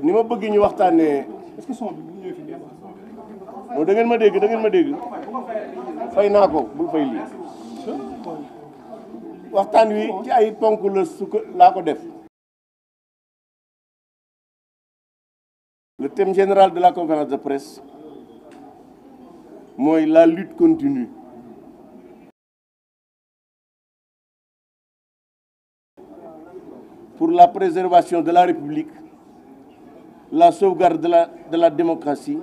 ni ma bëgg ñu waxtaanee. est-ce que son bi bu ñëwee fi bien. non da ngeen ma dégg fay naa ko bul fay lii waxtaan wi ci ay ponk la laa ko def. Le thème général de la conférence de presse mooy la lutte continue pour la préservation de la République, la sauvegarde de la démocratie.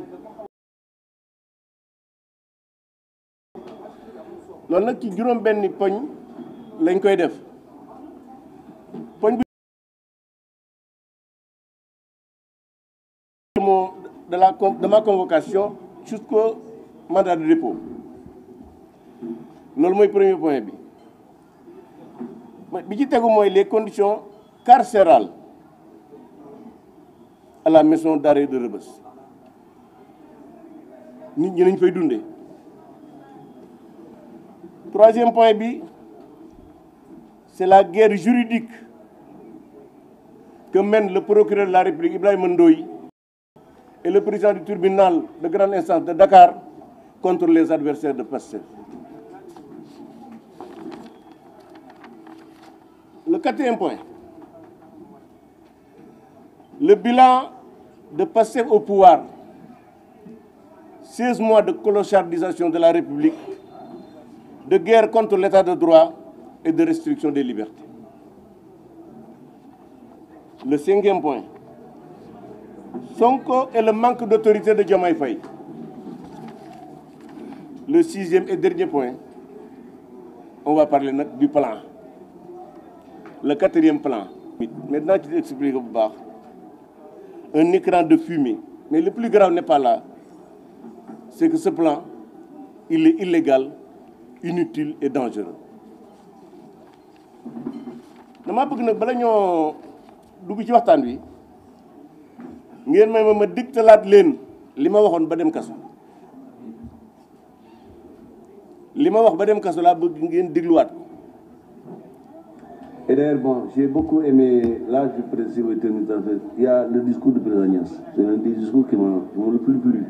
loolu nag ci juróom benni poñ lañ koy def poñ bi de ma convocation jusqu'au mandat de dépôt loolu mooy premier point bi ci tegu mooy les conditions carcérales à la maison d'arrêt de Rebeuss nit ñi nañ fay dundee. Troisième point bi c'est la guerre juridique que mène le procureur de la République Ibrahima Ndoye et le président du tribunal de grande instance de Dakar contre les adversaires de Pastef. Le quatrième point, le bilan de Pastef au pouvoir, 16 mois de clochardisation de la République, de guerre contre l'état de droit et de restriction des libertés. Le cinquième point, Sonko et le manque d'autorité de Diomaye Faye. Le sixième et dernier point, on va parler du plan. Le quatrième plan. Maintenant, je t'explique bu baax. Un écran de fumée. Mais le plus grave n'est pas là. C'est que ce plan, il est illégal, inutile et dangereux. dama bëgg nag bala ñoo dugg ci waxtaan wi ngeen may ma digtalaat leen li ma waxoon ba dem kaso. li ma wax ba dem kaso laa bëgg ngeen dégluwaat ko. Et d'ailleurs, bon, j'ai beaucoup aimé, là je précise, il y a le discours de président Niass. C'est un des discours qui m'a le plus plu.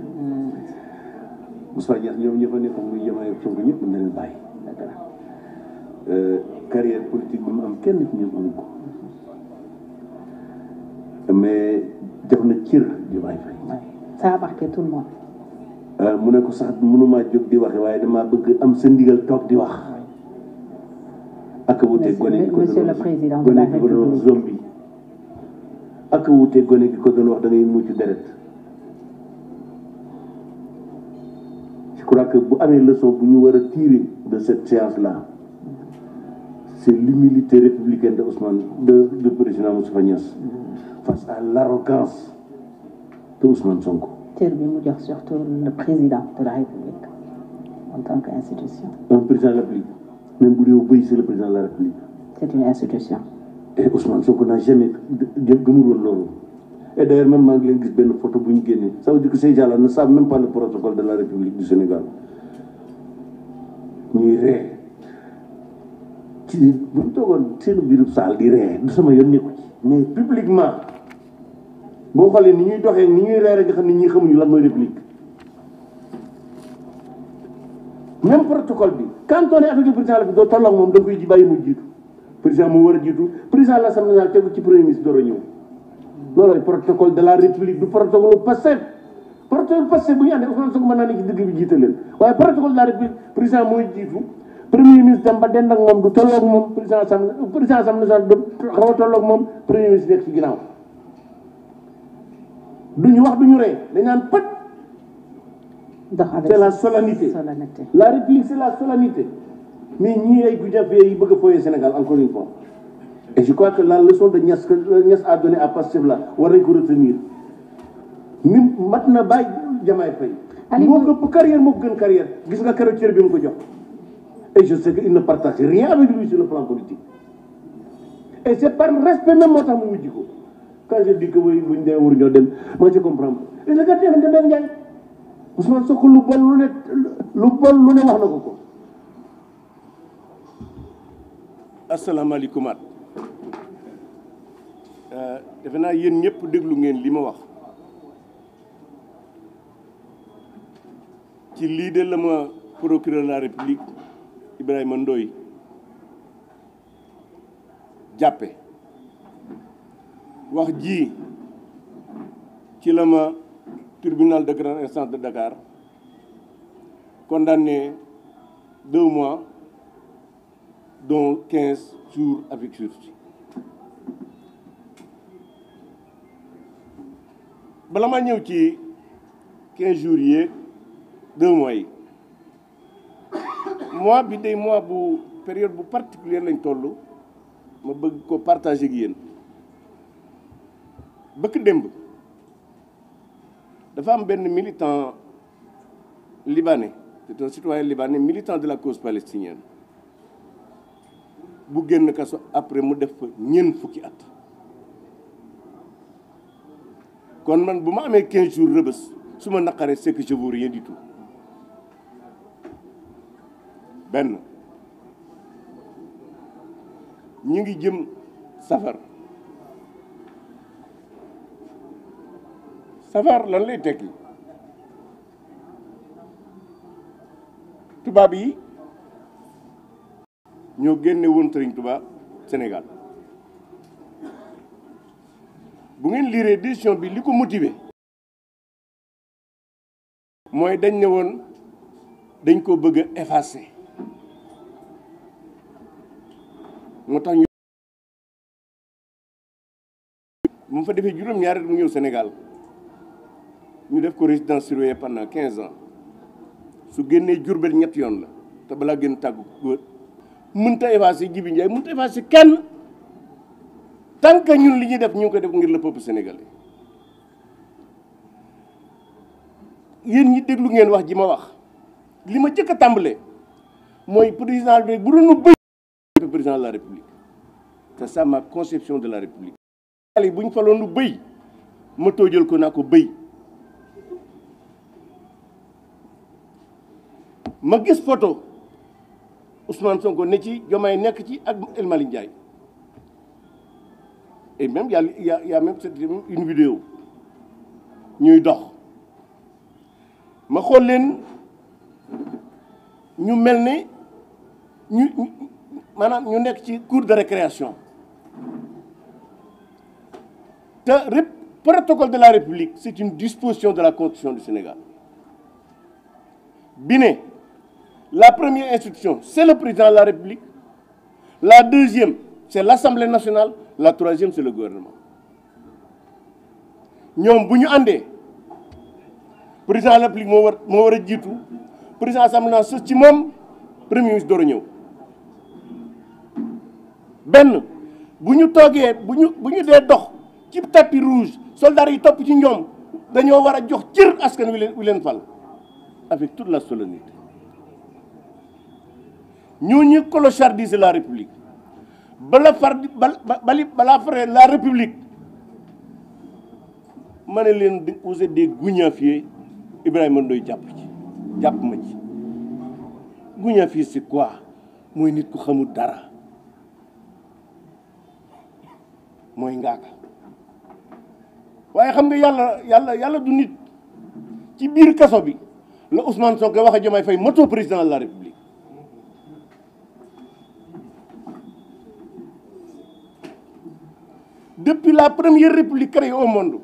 Moussa Niass ñoom ñëpp a nekkoon muy Diomaye Sonko ñëpp mën na leen bàyyi. Carrière politique bi mu am kenn ci ñoom amuñ ko. Mais jox na cër Diomaye Faye. Ça a marqué tout le monde. mu ne ko sax mënumaa jóg di waxe waaye damaa bëgg am sa ndigal toog di wax. ak wuute gone gi ko Monsieur le Président de la République zombie ak wuute gone gi ko doon wax da ngay mucc deret. Je crois que bu amee leçon bu ñu war a tirer de cette séance là c'est l'humilité républicaine de Ousmane de président Moustapha Niasse face à l'arrogance de Ousmane Sonko. cër bi mu jox surtout le président de la République en tant qu'institution. Un président de la République même bu dee bëy c'est le président de la République. C'est une institution. Et Ousmane Sonko n'a jamais gëmul woon loolu. Et d'ailleurs même maa ngi leen gis benn photo bu ñu génnee ça veut dire que ces gens-là ne savent même pas le protocole de la République du Sénégal ñuy ree ci bu ñu toogoon seen biiru saal di ree du sama yoon nekku ci mais publiquement boo xoolee ni ñuy doxee ni ñuy reere nga xam ne ñii xamuñu lan mooy République. Même protocole bi quand on est avec le président la bi doo tolloog moom da koy ji bàyyi mu jiitu président mu war a jiitu président de l'Assemblée nationale tegu ci premier ministre door a ñëw loolu protocole de la République du protocole Pastef protocole Pastef bu ñu àndee Ousmane Sonko mën naa ne ci dëgg bi jiite leen waaye protocole de la République président mooy jiitu premier ministre dem ba dend ak moom du tolloog moom président Assemblée nationale du xaw a tolloog moom premier ministre nekk ci ginnaaw duñu wax duñu ree dañ naan pët. C'est la solennité. La République, c'est la solennité. Mais ñii ay gouvernement yi bëgg a fooyee Sénégal encore une fois. Et je crois que la leçon de Niass que Niass a donné à Pastef là war nañ ko retenir. ni mat na bàyyi Diomaye Faye. moo ko carrière moo ko gën carrière gis nga keroog cër bi mu ko jox. Et je sais qu'il ne partage rien avec lui sur le plan politique. Et c'est par respect même moo tax mu wujji ko. Quand je dis que buñ demee waruñoo dem moi je comprends pas. Et le gars de Ben Ndiaye. Ousmane Sonko lu bon lu ne wax na ko. asalaamaaleykum. defe naa yéen ñëpp déglu ngeen li ma wax ci lii de la ma procureur de la République Ibrahima Ndoye jàppe wax ji ci la ma tribunal de grande instance de Dakar condamné 2 mois dont 15 jours avec sursis. bala ma ñëw ci 15 jours yi 2 mois yi mois bi day mois bu période bu particulière lañ toll ma bëgg ko partager ak yéen bëkk démb dafa am benn militant libanais c'est un citoyen libanais militant de la cause palestinienne bu génn kaso après mu def fa ñeent fukki at. kon man bu ma amee 15 jours rëbës su ma naqaree c'est que je vaux rien du tout benn ñu ngi jëm safar lan lay tekki tubaab yi ñoo génne woon Serigne Touba Sénégal bu ngeen lire décision bi li ko motiver mooy dañ ne woon dañ ko bëgg a effacer moo tax ñu mu fa defee juróom-ñaari mu ñëw Sénégal ñu def ko résidence surveillée pendant 15 ans su génnee Jurbel ñetti yoon la te balaa gën tàggu góor mënta effacer Jibi Ndiaye mënta effacer kenn tant que ñun li ñuy def ñu ngi koy def ngir le peuple sénégalais yéen ñi déglu ngeen wax ji ma wax li ma jëkk a tàmbalee mooy président bi bu doon bëy président de la République c'est ça ma conception de la République yi bu ñu faloon lu bëy ma toojal ko naa ko bëy ma gis photo Ousmane Sonko ne ci Diomaye nekk ci ak El Malick Ndiaye et même il y a même une vidéo ñuy dox ma xool leen ñu mel ne maanaam ñu nekk ci cour de récréation te protocole de la République c'est une disposition de la Constitution du Sénégal bi ne la première institution c'est le président de la République, la deuxième c'est l'Assemblée nationale, la troisième c'est le gouvernement. ñoom bu ñu àndee président de la République moo war a jiitu président Assemblée nationale ci moom premier ministre door a ñëw benn bu ñu toogee bu ñu dee dox ci tapis rouge soldats yi topp ci ñoom dañoo war a jox cër askan wi leen fal avec toute la solennité. ñooñu clochardiser la République balaa fare la République ma ne leen di vous êtes des gougnafiers Ibrahima Ndoye jàpp ma ci gougnafier c'est quoi mooy nit ku xamul dara mooy ngaaka waaye xam nga yàlla du nit ci biir kaso bi la Ousmane Sonko wax a Diomaye Faye moto président de la République. Depuis la première république créée au monde,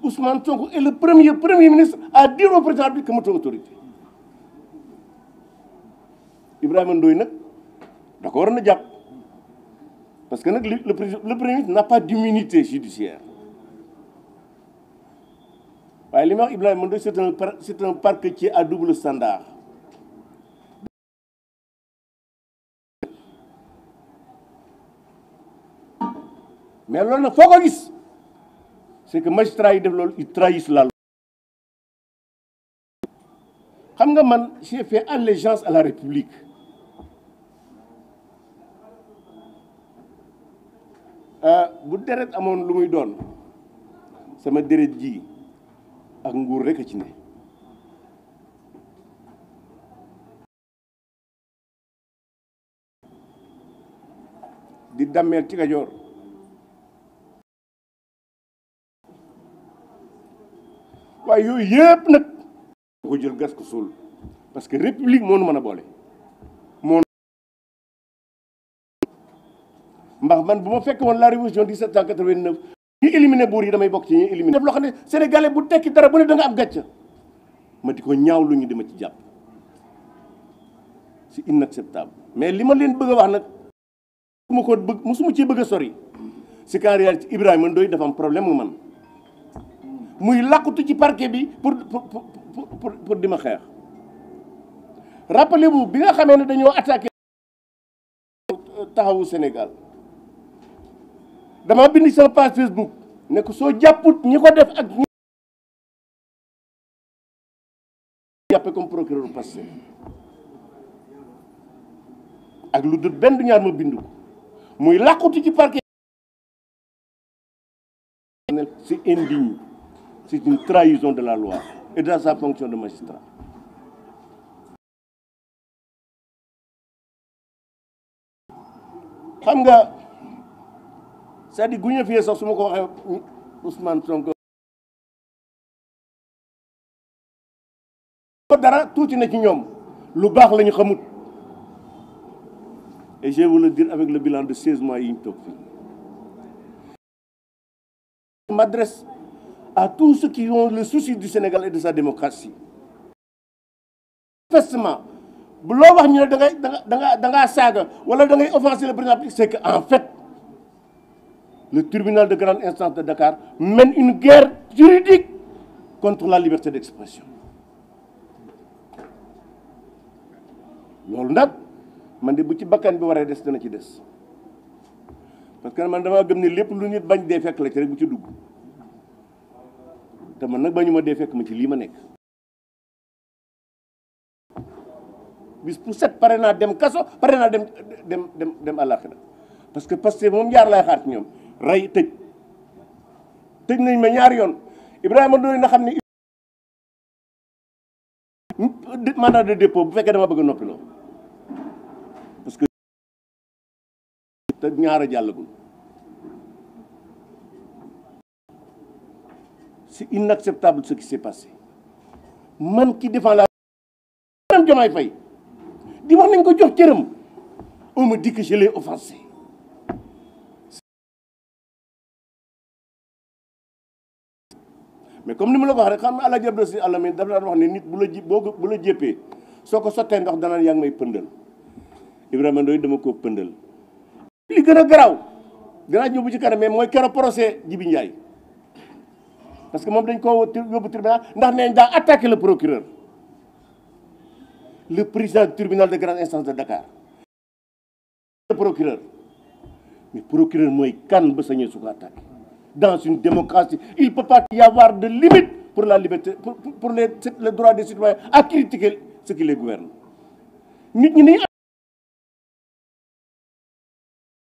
Ousmane Sonko est le premier ministre à dire au président que moto autorité. Ibrahima Ndoye nag da ko waroon a jàpp parce que nag le premier ministre n'a pas d'immunité judiciaire waaye li ma wax Ibrahima Ndoye c'est un parquetier à double standard. mais loolu nag foo ko gis c'est que magistrat yi def loolu ils trahissent la loi. xam nga man j'ai fait allégeance à la République bu deret amoon lu muy doon sama deret ji ak nguur rek a ci ne di dammeel ci Kajoor waaye yooyu yëpp nag ko jël gas ko suul parce que république moo nu mën a boole moo ndax man bu ma fekk woon la révolution 1789 ñu éliminé buur yi damay bokk ci ñi éliminé def loo xam ne sénégalais bu tekki dara bu ne da nga am gàcce ma di ko ñaaw lu ñu dima ci jàpp c'est inacceptable mais li ma leen bëgg a wax nag ma ko bëgg musuma ci bëgg a sori c'est qu'en réalité Ibrahima Ndoye dafa am problème mu man muy làqutu ci parquet bi pour di ma xeex rappelez-vous bi nga xamee ne dañoo attaqué taxawu Sénégal dama bind sama page Facebook ne ko soo jàpput ñi ko def ak ñi jàppe comme procureur passé ak lu dul benn du ñaar ma bindu ko muy làqutu ci parquet c'est indigne c'est une trahison de la loi et dans sa fonction de magistrat xam nga c'est-à-dire guñe fiyee sax su ma ko waxee Ousmane Sonko ko dara tuuti na ci ñoom lu baax la ñu xamut et je vais vous le dire avec le bilan de 16 mois yi ñu toog fii je m'adresse à tous ceux qui ont le souci du Sénégal et de sa démocratie manifestement bu loo wax ñu ne da ngaa saaga wala da ngay offenser le président c'est que en fait le tribunal de grande instance de Dakar mène une guerre juridique contre la liberté d'expression loolu nag man de bu ci bakkan bi waree des dana ci des parce que man dama gëm ne lépp lu nit bañ dee fekk la ci rek bu ci dugg te man nag bañu ma dee fekk ma ci lii ma nekk bis pour set pare naa dem kaso pare naa dem àllaaxira parce que Pastef moom ñaar laay xaar ci ñoom rey tëj nañ ma ñaari yoon Ibrahima Ndoye na xam ne mandat de dépôt bu fekkee dama bëgg a noppiloo parce que te ñaara jàllagul c'est inacceptable ce qui s'est passé man qui défend la même Diomaye Faye di wax nañ ko jox cëram on me dit que je l'ai offensé mais comme ni ma la ko wax rek xam nga Alaaji Abdou Si Alamin dafa daan wax ne nit bu la jéppee soo ko sottee ndox danaan yaa ngi may pëndal Ibrahima Ndoye dama koo pëndal li gën a garaaw dinaa ñëw bu ci kanam mais mooy keroog procès Djibi Ndiaye parce que moom dañ koo yóbbu tribunal ndax neeñ daa attaqué le procureur le président du tribunal de grande instance de Dakar le procureur mais procureur mooy kan ba sañee su ko attaqué dans une démocratie il peut pas y avoir de limite pour la liberté pour le droit des citoyens à critiquer ce qui les gouverne nit ñi nañu am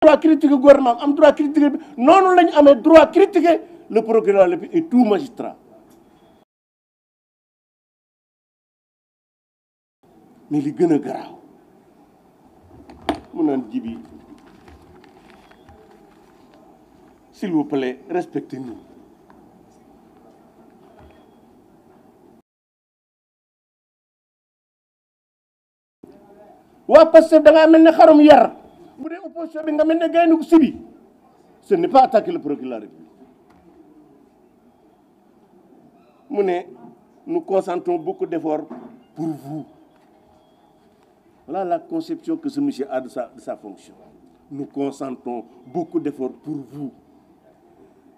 droit critiquer gouvernement am droit critiquer noonu la ñu amee droit critiquer le procureur et tout magistrat mais li gën a garaaw mu naan Djibi s'il vous plaît respectez-nous waa Pastef da ngaa mel ne xarum yar bu dee opposition bi nga mel ne gaynde gu sibi ce n'est pas attaquer le procureur de la République mu ne nous concentrons beaucoup d'efforts pour vous. Voilà la conception que ce monsieur a de sa fonction. Nous concentrons beaucoup d'efforts pour vous.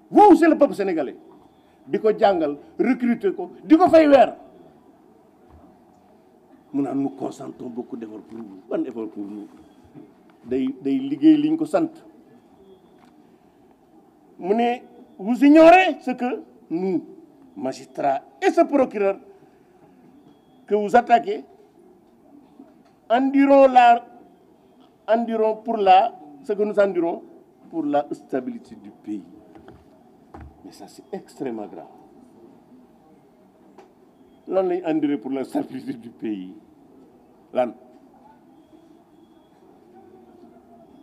Vous, c'est le peuple sénégalais. di ko jàngal recruter ko di ko fay weer mu naan nous concentrons beaucoup d'efforts pour vous. Ban effort pour nous day liggéey liñ ko sant mu ne vous ignorez ce que nous magistrats et ce procureur que vous attaquez endiront pour ce que nous endirons pour la stabilité du pays. Mais ça c'est extrêmement grave. Lan lañ endiré pour la stabilité du pays lan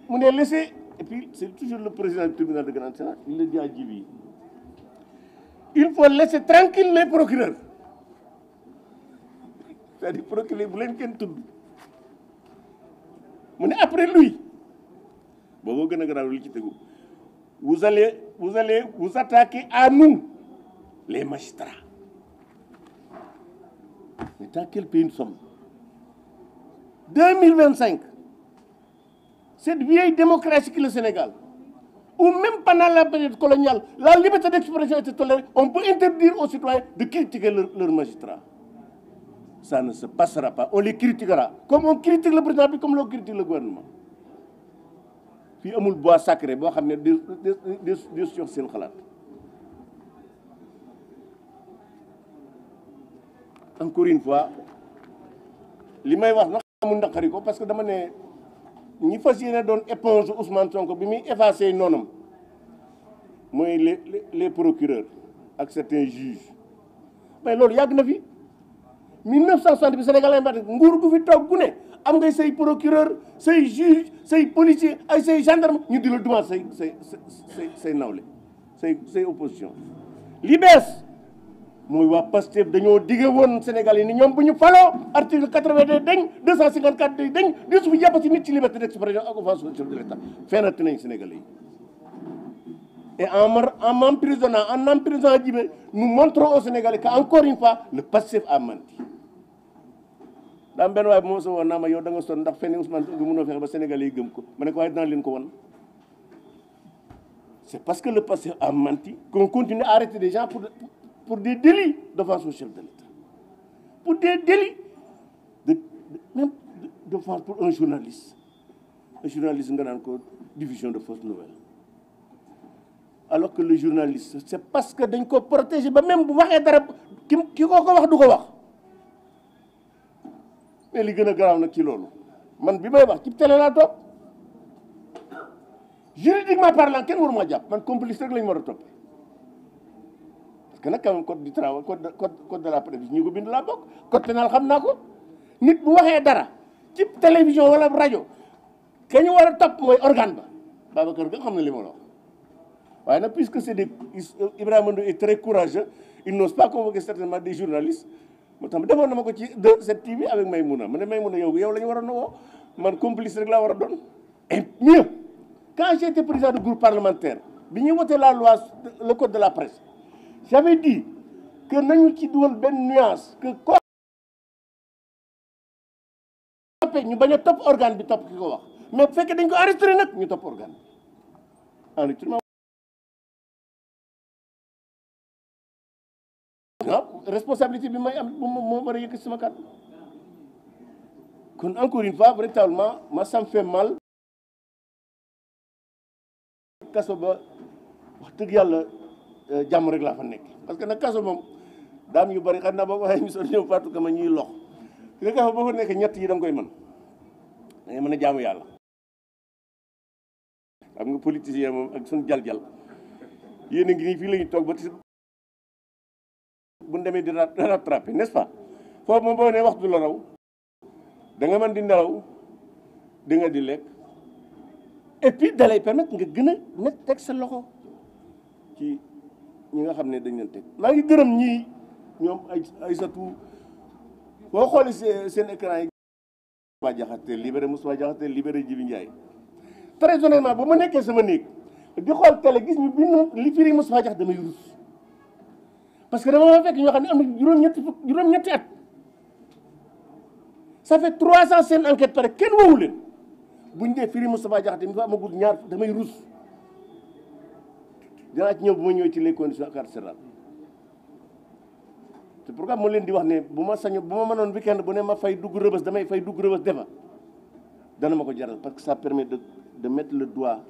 mu ne laissé et puis c'est toujours le président du tribunal de grande instance il le dit à Djibi il faut laisser tranquille les procureurs c'est-à-dire procureur bu leen kenn tudd mu ne après lui booboo gën a garaaw li ci tegu vous allez vous attaquer à nous les magistrats mais dans quel pays nous sommes 2025 cette vieille démocratie qui est le Sénégal ou même pendant la période coloniale la liberté d'expression était tolérée on peut interdire aux citoyens de critiquer leurs magistrats ça ne se passera pas on les critiquera comme on critique le président bi comme on critique le gouvernement fii amul bois sacré boo xam ne des sur seen xalaat encore une fois li may wax nag amul naqari ko parce que dama ne ñi fas yéene doon éponge Ousmane Sonko bi muy effacé noonam mooy les procureurs ak certains juges mais loolu yàgg na fi 1960 bi Sénégal ay mbati nguur gu fi toog gu ne am ngay say procureur say juge say policier ay say gendarme ñu di la dumaat say nawle say opposition li bees mooy waa Pastef dañoo dige woon Sénégal yi ni ñoom bu ñu faloo article 82 dañ 254 day dañ di su fi jàpp si nit ci liberté d'expression ak offense au chef de l'État fenati nañ Sénégalais yi et en m'emprisonnant en emprisonnant Djibé nous montrons aux Sénégalais qu'encore une fois le Pastef a menti daam benn waaye bu ma sa woon naa ma yow da nga sonn ndax fenn Ousmane Sonko mënoo fexe ba Sénégalais yi gëm ko ma ne ko waaye dinaa leen ko wan c'est parce que le Pastef a menti qu'on continue à arrêter des gens pour des délits d'offense au chef de l'État pour des délits même d'offense pour un journaliste nga naan ko diffusion de fausses nouvelles alors que le journaliste c'est parce que dañ ko protéger ba même bu waxee dara ki ko wax du ko wax mais li gën a garaaw nag ci loolu man bi may wax ci télé laa toog juridiquement parlant kenn waru ma jàpp man complice rek lañu war a topp parce que nag quand même code du travail code de la presse ñu ko bind laa bokk code pénal xam naa ko nit bu waxee dara ci télévision wala rajo ka ñu war a topp mooy organe ba Babacar nga xam ne li ma la wax waaye nag puisque c'est des Ibrahima Ndoye est très courageux il n'ose pas convoquer certainement des journalistes moo tax defoon na ma ko ci cette TV avec Maïmouna ma ne Maïmouna yow la ñu war a woo man complice rek laa war a doon et mieux quand j'étais président du groupe parlementaire bi ñuy voté la loi le code de la presse j'avais dit que nañu ci dugal benn nuance que ko toppee ñu bañ a topp organe bi topp ki ko wax mais bu fekkee dañ ko enregistré nag ñu topp organe bi enregistrement responsabilité bi may am moo war a yëkkati sama kàddu kon encore une fois véritablement ma ça me fait mal kaso ba wax dëgg yàlla jàmm rek laa fa nekk parce que nag kaso moom daam yu bari xam naa boo ko waxee émission ñëw Fatou Kama ñuy lox nga kaso boo fa nekk ñett yi da nga koy mën da ngay mën a jaamu yàlla xam nga politicien moom ak suñu jal-jal yéen a ngi nii fii la ñu toog ba bu ñu demee di rattraper n'est-ce pas foofu moom boo nee waxtu la raw da nga mën di nelaw di nga di lekk et puis da lay permettre nga gën a nekk teg sa loxo ci ñi nga xam ne dañ leen teg maa ngi gërëm ñii ñoom ay satu boo xoolee seen écran yi Moustapha Diakhaté libéré Moustapha Diakhaté libéré Djibi Ndiaye très honnêtement ba ma nekkee sama néeg di xool télé gis ñu bind li firi Moustapha Diakhaté damay rus parce que dama fekk ñoo xam ne am na juróom-ñetti at ça fait 300 seen enquête pare kenn woowu leen buñ dee firi Moustapha Diakhaté mi fa amagul ñaar damay rus dinaa ci ñëw bu ma ñëwee ci les conditions carcérales c'est pourquoi moo leen di wax ne bu ma mënoon week-end bu ne ma fay dugg rëbës damay fay dugg rëbës defa dana ma ko jaral parce que ça permet de mettre le doigt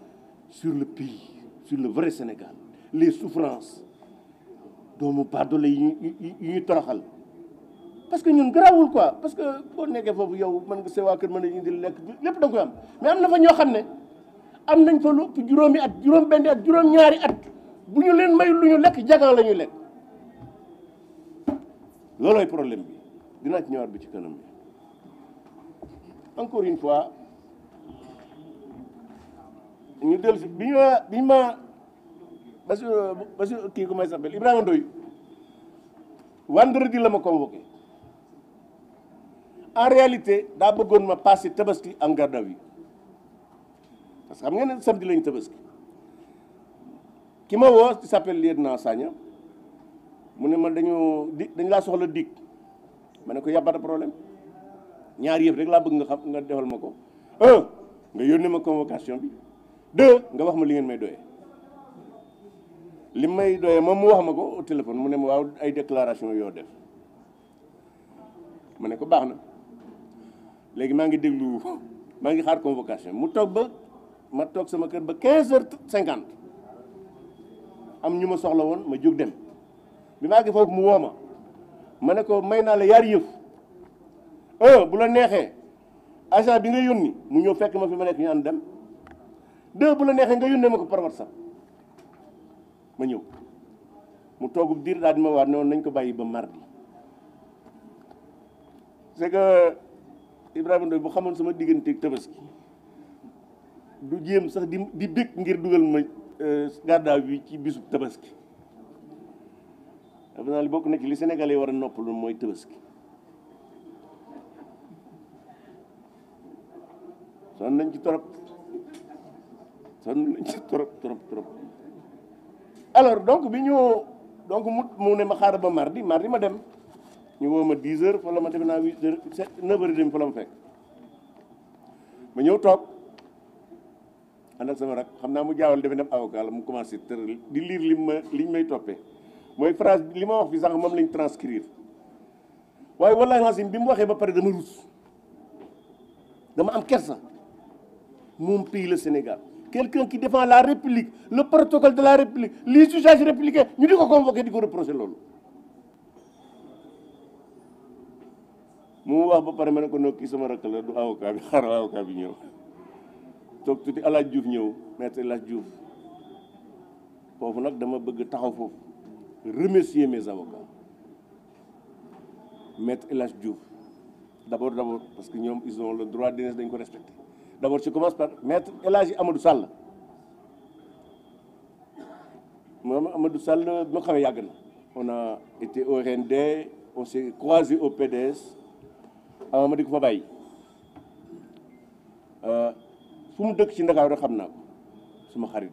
sur le pays sur le vrai Sénégal les souffrances doomu baadoole yi ñuy toroxal parce que ñun garaawul quoi parce que boo nekkee foofu yow mën nga see waa kër mën nañu indi lekk lépp da nga koy am mais am na fa ñoo xam ne am nañ fa lu ëpp juróomi at juróom-benni at juróom-ñaari at bu ñu leen may lu ñu lekk jagan la ñuy lekk loolooy problème bi dinaa ci ñëwaat bi ci kanam bi encore une fois ñu dellu si bi ñu ma Bassirou kii comment il s'appelle Ibrahima Ndoye vendredi la ma convoqué en réalité daa bëggoon ma passer tabaski en garde à vue parce que xam ngeen ne samedi lañu tabaski ki ma woo ci s'appelle lieutenant Sagna mu ne ma dañ laa soxla dig ma ne ko y a pas de problème ñaar yëf rek laa bëgg nga xam nga defal ma ko nga yónnee ma convocation bi 2 nga wax ma li ngeen may doyee li may doyee moom mu wax ma ko au téléphone mu ne ma waaw ay déclaration yoo def ma ne ko baax na léegi maa ngi déglu maa ngi xaar convocation mu toog ba ma toog sama kër ba 15h50 am ñu ma soxla woon ma jóg dem bi maa ngi foofu mu woo ma ne ko may naa la yaar yëf bu la neexee agent bi nga yónni mu ñëw fekk ma fi ma nekk ñu ànd dem 2 bu la neexee nga yónnee ma ko par WhatsApp ma ñëw mu toogub diir daal di ma waat ne woon nañ ko bàyyi ba mardi c'est que Ibrahima Ndoye bu xamoon sama digganteeg tabaski du jéem sax di bég ngir dugal ma garde à vue ci bisu tabaski dafa naa li bokk na ci li Sénégalais war a noppalu mooy tabaski sonn nañ ci trop alors donc bi ñu donc mu ne ma xaaral ba mardi ma dem ñu woo ma 10 heures fa la ma defe naa 8 heures 9 heures dem fa la ma fekk ma ñëw toog ànd ak sama rak xam naa mu jaawal defe dem avocat la mu commencé tëral di lire liñ may toppee mooy phrase li ma wax fi sax moom lañ transcrire waaye wallahi lancim bi mu waxee ba pare dama rus dama am kersa mon pays le Sénégal quelqu'un qui défend la République le protocole de la République les usages républicains ñu di ko convoqué di ko reproché loolu mu wax ba pare ma ne ko noo kii sama rakk la du avocat bi xaaral avocat bi ñëw toog tuuti El Hadj Diouf ñëw maître El Hadj Diouf foofu nag dama bëgg taxaw foofu remercier mes avocats maître El Hadj Diouf d'abord parce que ñoom ils ont le droit d'aînesse dañ ko respecté d'abord je commence par maître El Hadj Amadou Sall moom Amadou Sall moo xamee yàgg na on a été au RND on s'est croisé au PDS ma di ko fa bàyyi fu mu dëkk ci Ndakaaru rek xam naa ko suma xarit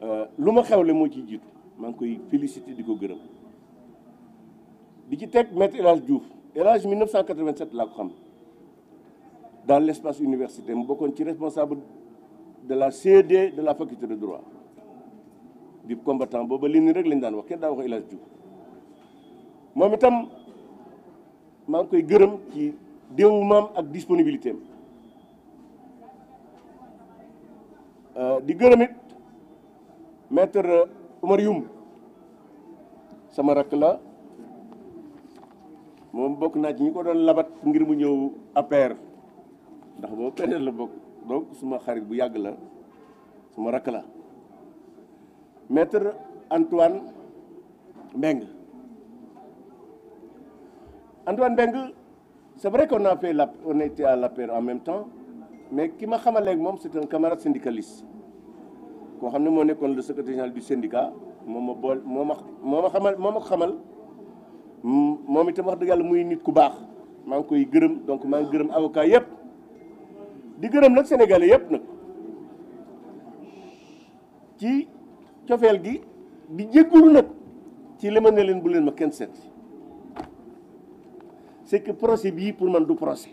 la lu ma xewle moo ciy jiitu maa ngi koy féliciter di ko gërëm di ci teg maître El Hadj Diouf El Hadj 1987 laa ko xam dans l'espace universitaire mu bokkoon ci responsable de la CD de la faculté de droit di combattant booba li ni rek lañ daan wax kenn daa wax El Hadj Diouf moom itam maa ngi koy gërëm ci déwumaam ak disponibilité am di gërëm it maître Oumar Youm sama rakk la moom bokk naa ci ñi ko doon labat ngir mu ñëw APR ndax boobu PDS la bokk donc suma xarit bu yàgg la suma rakk la maître Antoine Mbengue c'est vrai qu'on a fait on était à l'APR en même temps mais ki ma xamal léegi moom c'est un camarade syndicaliste koo xam ne moo nekkoon le secrétaire général du syndicat moo ma xamal moom itam wax dëgg yàlla muy nit ku baax maa ngi koy gërëm donc maa ngi gërëm avocat yëpp di gërëm nag sénégalais yëpp nag ci cofeel gi di jéggulu nag ci li ma ne leen bu leen ma kenn seet c'est que procès bii pour man du procès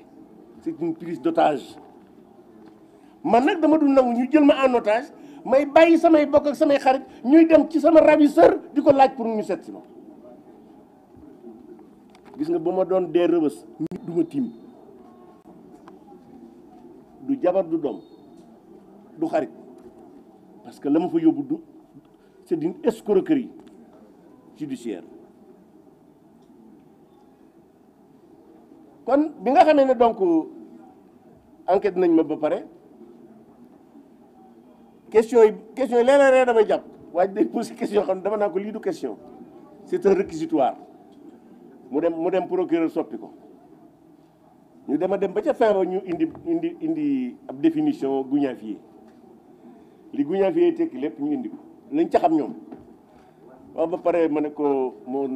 c'est une prise d'otage man nag dama dul nangu ñu jël ma en otage may bàyyi samay bokk ak samay xarit ñuy dem ci sama ravisseur di ko laaj pour ñu seet si ma gis nga ba ma doon dee rëbës nit du ma tiim du jabar du doom du xarit parce que la ma fa yóbbu du c'est une escroquerie judiciaire kon bi nga xamee ne donc enquête nañ ma ba pare question yi léeg-léeg damay jàpp waaye day posé question xam ne dama naa ko lii du question c'est un réquisitoire mu dem procureur soppi ko ñu dem ba ca fin ba ñu indi ab définition guñaafier li guñaafier tekki lépp ñu indi ko lañ ca xam ñoom waaw ba pare ma ne ko moo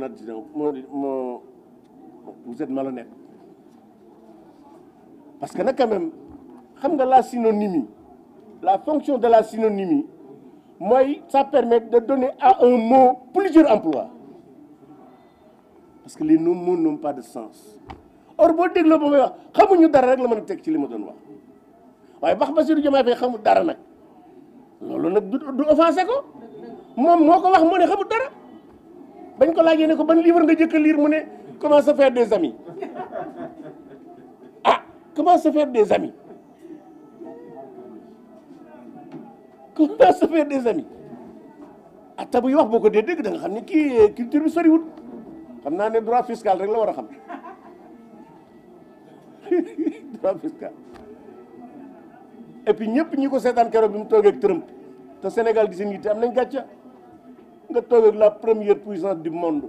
vous êtes malhonnête parce que nag quand même xam nga la synonymie la fonction de la synonymie mooy ça permet de donner à un mot plusieurs emplois parce que les mots n'ont pas de sens or boo dégloo ba may wax xamuñu dara rek la mën a teg ci li ma doon wax waaye wax Bassirou Diomaye Faye xamul dara nag loolu nag du offensé ko moom moo ko wax mu ne xamul dara bañ ko laajee ne ko ban livre nga jëkk a lire mu ne comment se faire des amis ah comment se faire des amis comment se faire des amis ah te buy wax boo ko dee dégg da nga xam ne kii culture bi soriwul xam naa ne droit fiscal rek la war a xam droit fiscal et puis ñëpp ñi ko seetaan keroog bi mu toogee ak Trump te Sénégal di seen yitte am nañ gàcca nga toog ak la première puissance du monde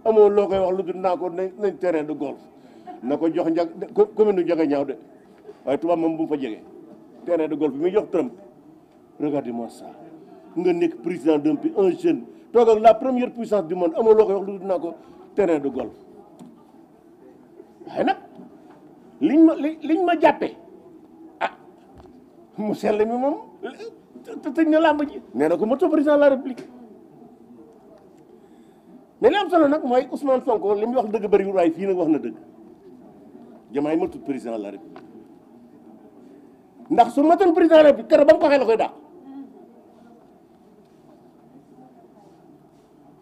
amoo loo koy wax lu dul naa ko nañ terrain de golf na ko jox commune nu Jagañaaw de waaye tubaab moom bu mu fa jege terrain de golf bi muy jox Trump regardez-moi ça nga nekk président d'un pays un jeune toog ak la première puissance du monde amoo loo koy wax lu dul naa ko terrain de golf waaye nag liñ ma jàppee ah mu sell mi moom te tëj na làmb ji nee na ko moto président de la république mais li am solo nag mooy Ousmane Sonko li muy wax dëgg bëriwul waaye fii nag wax na dëgg Diomaye matul président de la république ndax su matoon président de la république keroog ba mu ko waxee la koy dàq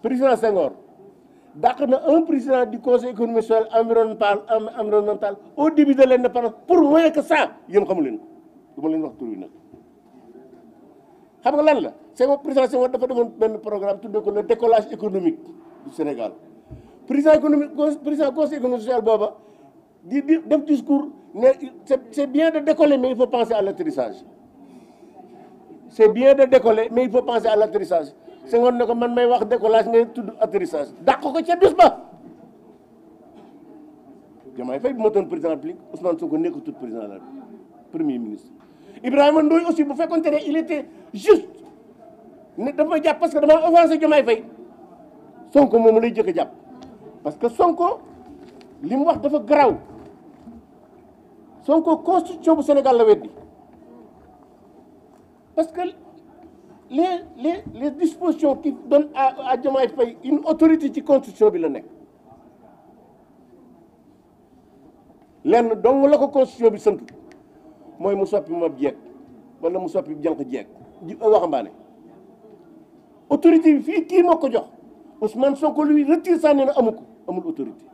président Senghor dàq na un président du conseil économique social environnemental au début de l'indépendance pour moins que ça yéen xamu leen ko du ma leen wax tur wi nag xam nga lan la Senghor président Senghor dafa defoon benn programme tuddee ko le décollage économique du Sénégal président conseil économique social booba di def discours ne c'est bien de décoller mais il faut penser à l'atterrissage c'est bien de décoller mais il faut penser à l'atterrissage Senghor ne ko man may wax décollage ngay tudd atterrissage dàq ko ca bis ba Diomaye Faye bu ma doon président de la République Ousmane Sonko nekkatul président de la République premier ministre Ibrahima Ndoye aussi bu fekkoon ne il était juste ne dafa jàpp parce que dama offensé Diomaye Faye Sonko moom lay jëkk a jàpp parce que Sonko li mu wax dafa garaaw Sonko constitution bu Sénégal la weddi parce que les dispositions qui donnent à Diomaye Faye une autorité ci constitution bi la nekk lenn dong la ko constitution bi sant mooy mu soppi moom jeeg wala mu soppi jànq jeeg waxambaane autorité bi fii kii moo ko jox Ousmane Sonko lui retire ça nee na amul autorité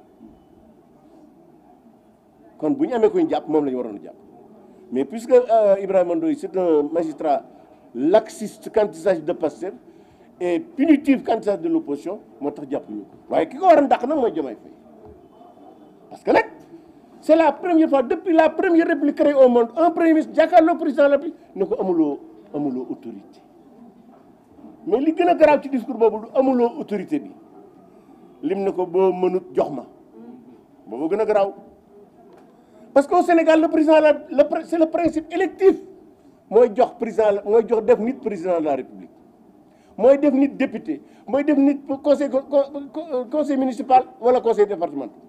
kon bu ñu amee ko ñu jàpp moom la ñu waroon a jàpp mais puisque Ibrahima Ndoye c'est un magistrat laxiste quand il s'agit de Pastef et punitif quand il s'agit de l'opposition moo tax jàpp ñu ko waaye ki ko war a dàq nag mooy Diomaye Faye parce que nag c'est la première fois depuis la première république créée au monde un premier ministre jàkkaarloo président de la République ne ko amuloo autorité mais li gën a garaaw ci discours boobu du amuloo autorité bi lim ne ko boo mënut jox ma boobu gën a garaaw parce que au Sénégal le président c'est le principe électif mooy jox président mooy jox def nit président de la République mooy def nit député mooy def nit conseil municipal wala conseil départemental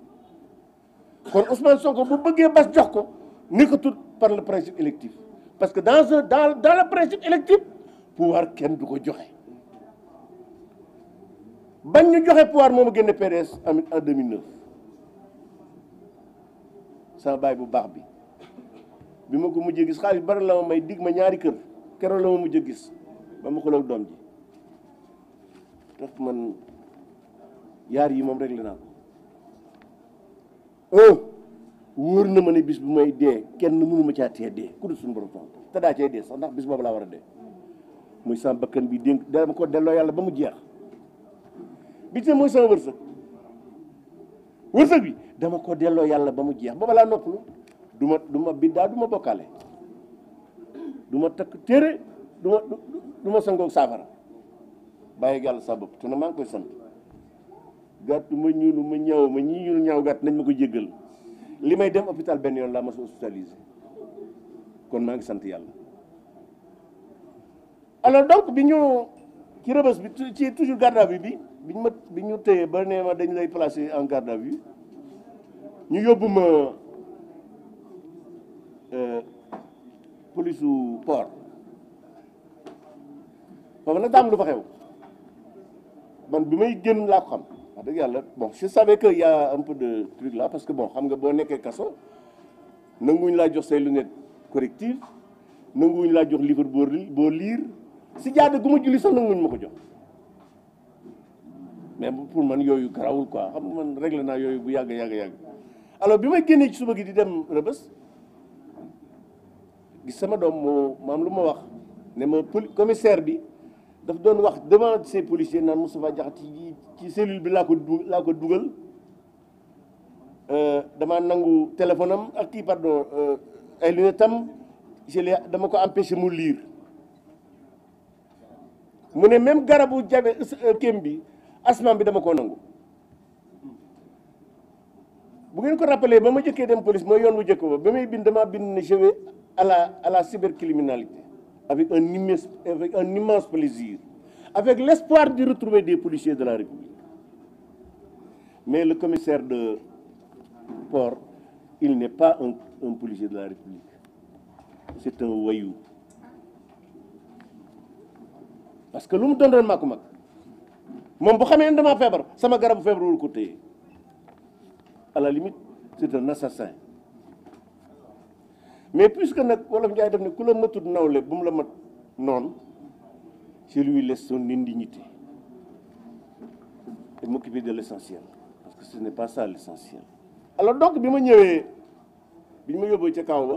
kon Ousmane Sonko bu bëggee bas jox ko nekkatul par le principe électif parce que dans le principe électif pouvoir kenn du ko joxe bañ ñu joxe pouvoir moomu génne PDS en 2009 sama baay bu baax bi ma ko mujjee gis xaalis bari la ma may dig ma ñaari kër keroog la ma mujjee gis ba ma xuloo doom ji tax man yaar yi moom réglé naa ko wóor na ma ne bis bu may dee kenn mënu ma caa tee dee ku dul suñu borom te daa cee dee sax ndax bis boobu laa war a dee muy sama bakkan bi dénk dama ko delloo yàlla ba mu jeex bi te mooy sama wërsëg bi dama ko delloo yàlla ba mu jeex booba laa noppalu du ma biddaa du ma bokkaale du ma takk téere du ma sangoog saafara bàyyi yàlla sa bopp te na maa ngi koy sant gàtt ma ñuulu ma ñaaw ma ñii ñuul ñaaw gàtt nañ ma ko jéggal li may dem hôpital benn yoon laa ma sa hospitalisé kon maa ngi sant yàlla alors donc bi ñu ci Rebeuss bi ci toujours garde à vue bi ñu téye ba nee ma dañ lay placer en garde à vue ñu yóbbu ma police u port foofu nag daam lu fa xew man bi may génn laa ko xam wax dëgg yàlla bon je savais que y a un peu de truc là parce que bon xam nga boo nekkee kaso nanguwuñu laa jox say lunettes correctives nanguwuñu laa jox livre boo lire si jaada gu ma julli sax nanguwuñu ma ko jox mais pour man yooyu garawul quoi xam nga man réglé naa yooyu bu yàgg alors bi may génnee ci suba gi di dem Rebeuss gis sama doom moo maam lu ma wax ne ma commissaire bi daf doon wax devant ces policiers naan Moustapha Diakhaté ci cellule bi laa ko dugal dama nangu téléphone am ak kii pardon ay lunettes am dama ko empêché mu lire mu ne même garabu jabe kéem bi asman bi dama koo nangu bu ngeen ko rappelé ba ma jëkkee dem police mooy yoon bu jëkk ba may bind damaa bind ne je vais à la cybercriminalité avec un immense plaisir avec l'espoir de retrouver des policiers de la République mais le commissaire de port il n'est pas un policier de la République c'est un voyou parce que lu mu doon maa ko mag moom bu xamee ne damaa feebar sama garabu feebar wul ko téye à la limite c'est un assassin mais puisque nag wolof Njaay def ne ku la matut nawle bu mu la mat noonu je lui laisse son indignité et m'occuper de l'essentiel parce que ce n'est pas ça l'essentiel. Alors donc bi ma ñëwee bi ñu ma yóbboo ca kaw ba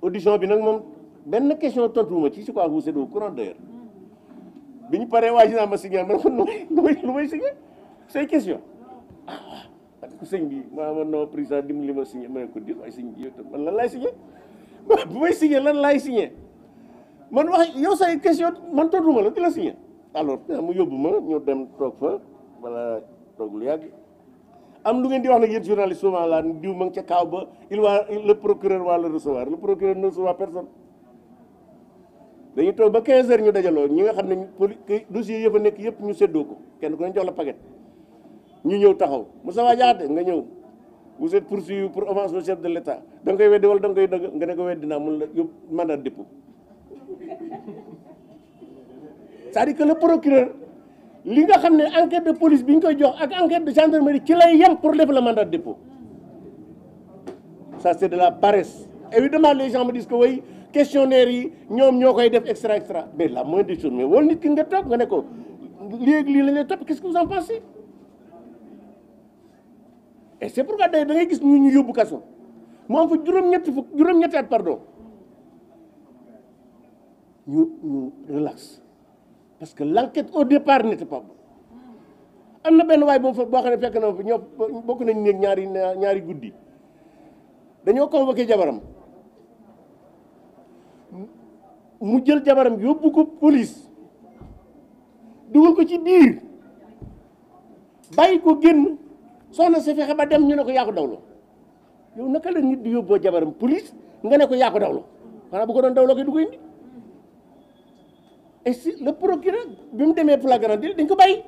audition bi nag moom benn question tontuwuma ci je crois que vous êtes au courant d'ailleurs bi ñu paree waa ji naa ma signé man lu may signé say question sëñ bi ma non président dimbali ma signé ma ne ko dir waaye sëñ bi yow tam man lan laay signé bu may signé lan laay signé man wax yow say question man tontuma la di la signé alors mu yóbbu ma ñu dem toog fa wala toog lu yàgg am lu ngeen di wax nag yéen journaliste souvent la diw ma ngi ca kaaw ba le procureur va le recevoir le procureur ne reçoit personne dañuy toog ba 15 heures ñu dajaloo ñi nga xam ne dossier yëpp a nekk yëpp ñu séddoo ko kenn ku ne jox la paquet ñu ñëw taxaw Moustapha Diakhaté nga ñëw vous êtes poursuivi pour offense au chef de l'État da nga koy weddi wala da nga koy dëgg nga ne ko weddi naa mun la yóbbu mandat de dépôt c'est-à-dire que le procureur li nga xam ne enquête de police bi ñu koy jox ak enquête de gendarmerie ci lay yem pour def le mandat de dépôt ça c'est de la paresse évidemment les gens me disent que way questionnaire yi ñoom ñoo koy def extra mais la moindre des choses mais wol nit ki nga toog nga ne ko léegi lii la ñuy topp qu'est-ce que vous en pensez et c'est pourquoi da ngay gis ñu yóbbu kaso mu am fa juróom-ñetti at pardon ñu relax parce que l'enquête au départ n'était pas bonne am na benn waay boo xam ne fekk na ñoo bokk nañ néeg ñaari guddi dañoo convoqué jabaram mu jël jabaram yóbbu ko police dugal ko ci biir bàyyi ko génn soxna si fexe ba dem ñu ne ko yaa ko dawloo yow naka la nit di yóbboo jabaram police nga ne ko yaa ko dawloo xanaa bu ko doon dawloo koy du ko indi et si le procureur bi mu demee flagrant délit dañ ko bàyyi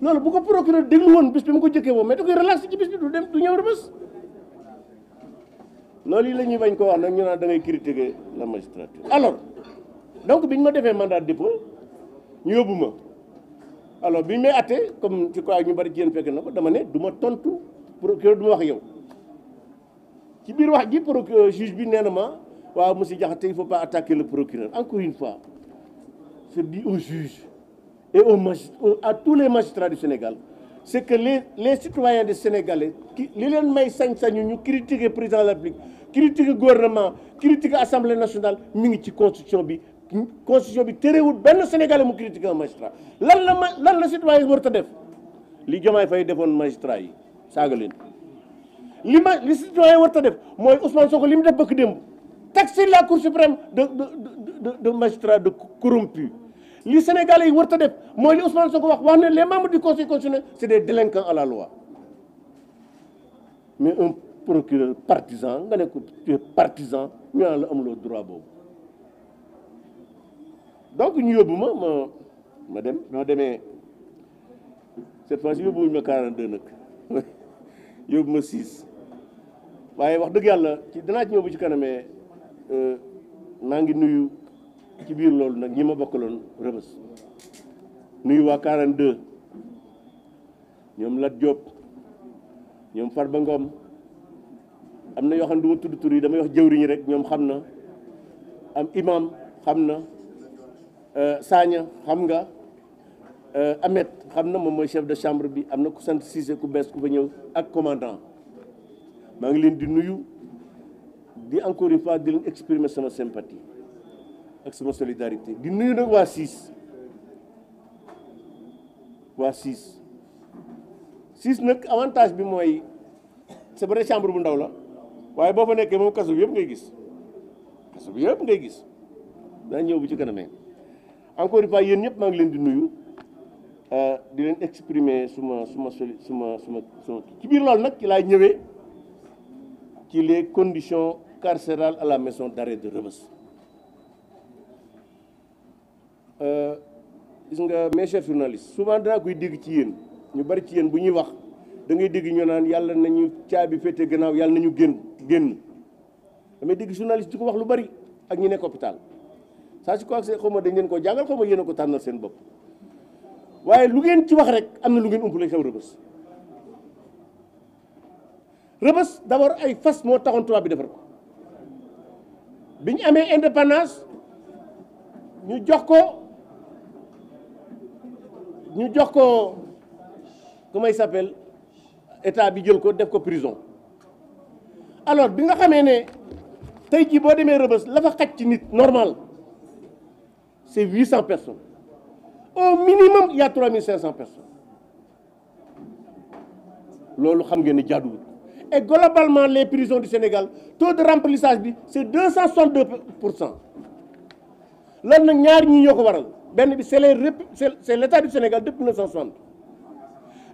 loolu bu ko procureur déglu woon bis bi mu ko jëkkee woo mais da koy relaxé ci bis bi du ñëw Rebeuss loolu yi la ñuy bañ ko wax nag ñu naan da ngay critiquer la magistrature alors donc bi ñu ma defee mandat de dépôt ñu yóbbu ma alors bi ñu may attee comme ci quoi ñu bari jéen fekk na ko dama ne du ma tontu procureur du ma wax yow ci biir wax ji procureur juge bi nee na ma waaw monsieur Diakhaté il faut pas attaquer le procureur encore une fois je dis aux juges et à tous les magistrats du Sénégal c'est que les citoyens des Sénégalais li leen may sañ-sañu ñu critiquer président de la République critiquer gouvernement critiquer assemblée nationale mi ngi ci constitution bi terewul benn Sénégalais mu critiquer un magistrat lan la citoyen yi war a def li Diomaye Faye defoon magistrat yi saaga leen li citoyen war a def mooy Ousmane Sonko li mu def bëkk démb taxer la Cour suprême de magistrat de corrompu li Sénégalais yi war a def mooy li Ousmane Sonko wax ne les membres du Conseil constitutionnel c'est des délinquants à la loi mais un procureur partisan nga ne ko tu es partisan ñu naan la amuloo droit boobu donc ñu yóbbu ma dem noo demee cette fois ci yóbbuwuñu ma 42 nag yóbbu ma 6 waaye wax dëgg yàlla ci danaa ci ñëw bu ci kanamee maa ngi nuyu ci biir loolu nag ñi ma bokkaloon Rebeuss nuyu waa 42 ñoom Lat Diop ñoom Farba Ngom am na yoo xam ne du ma tudd tur yi damay wax jëwriñi rek ñoom xam na am imam xam na Sagna xam nga Ahmed xam na moom mooy chef de chambre bi am na ku sant Cissé ku bees ku fa ñëw ak commandant maa ngi leen di nuyu di encore une fois di leen exprimer sama sympathie ak sama solidarité di nuyu nag waa 6 nag avantage bi mooy c'est vrai chambre bu ndaw la waaye boo fa nekkee moom kaso bi yëpp ngay gis daa ñëw bu ci kanamee encore une fois yéen ñëpp maa ngi leen di nuyu di leen exprimer suma ci biir loolu nag ci laay ñëwee ci les conditions carcérales à la maison d'arrêt de Rebeuss gis nga mes chers journalistes souvent danaa koy dégg ci yéen ñu bari ci yéen bu ñuy wax da ngay dégg ñu naan yàlla nañu caabi féete gannaaw yàlla nañu génn damay dégg journaliste di ko wax lu bari ak ñi nekk hôpital ça je crois que xaw ma dañ leen ko jàngal xaw ma yéen a ko tànnal seen bopp waaye lu ngeen ci wax rek am na lu ngeen umpale xew Rebeuss d'abord ay fas moo taxoon tubaab bi defar ko bi ñu amee indépendance ñu jox ko comment il s'appelle état bi jël ko def ko prison alors bi nga xamee ne tey jii boo demee Rebeuss la fa xaj ci nit normal c'est 800 personnes au minimum il y a 3500 personnes loolu xam ngeen ne jaaduwul et globalement les prisons du Sénégal taux de remplissage bi c'est 262%. loolu nag ñaar ñi ñoo ko waral benn bi c'est l'état du Sénégal depuis 1960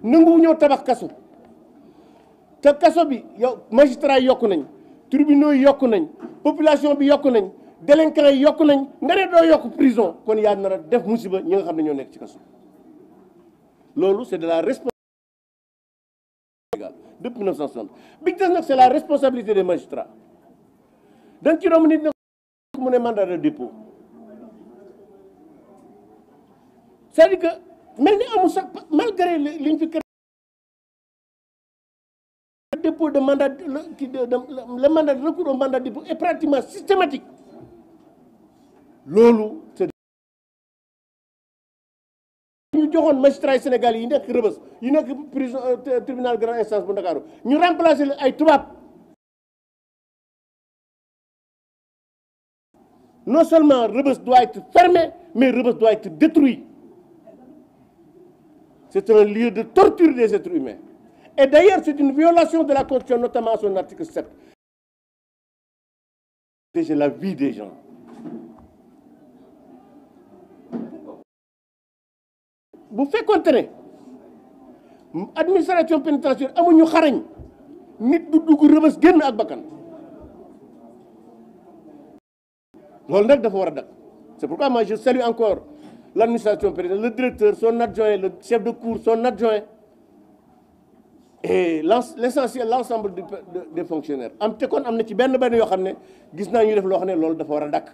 nangu ñëw tabax kaso te kaso bi yow magistrat yi yokku nañ tribunaux yi yokku nañ population bi yokku nañ délinquants yi yokku nañ nga ne doo yokk prison kon yaa nar a def musiba ñi nga xam ne ñoo nekk ci kaso loolu c'est de la responsabilité depuis 1960 bi des nag c'est la responsabilité des magistrats dañ ci romb nit ne mu ne mandat de dépôt c'est-à-dire que mel ni amul sax malgré liñ fi créé dépôt de mandat le mandat de recours au mandat de dépôt est pratiquement systématique loolu c'est ñu joxoon magistrats yi Sénégal yi nekk Rebeuss yi nekk prison tribunal grande instance bu Ndakaaru ñu remplacer leen ay tubaab non seulement Rebeuss doit être fermé mais Rebeuss doit être détruit. C'est un lieu de torture des êtres humains. Et d'ailleurs, c'est une violation de la Constitution, notamment son article 7. C'est la vie des gens. Bu fekkoon ne administration pénitentiaire amuñu xarañ nit du dugg Rebeuss génn ak bakkan loolu nag dafa war a dakk. C'est pourquoi moi je salue encore l'administration pénitentiaire, le directeur, son adjoint, le chef de cour, son adjoint et l'essentiel, l'ensemble des fonctionnaires. am te kon am na ci benn yoo xam ne gis naa ñu def loo xam ne loolu dafa war a dakk.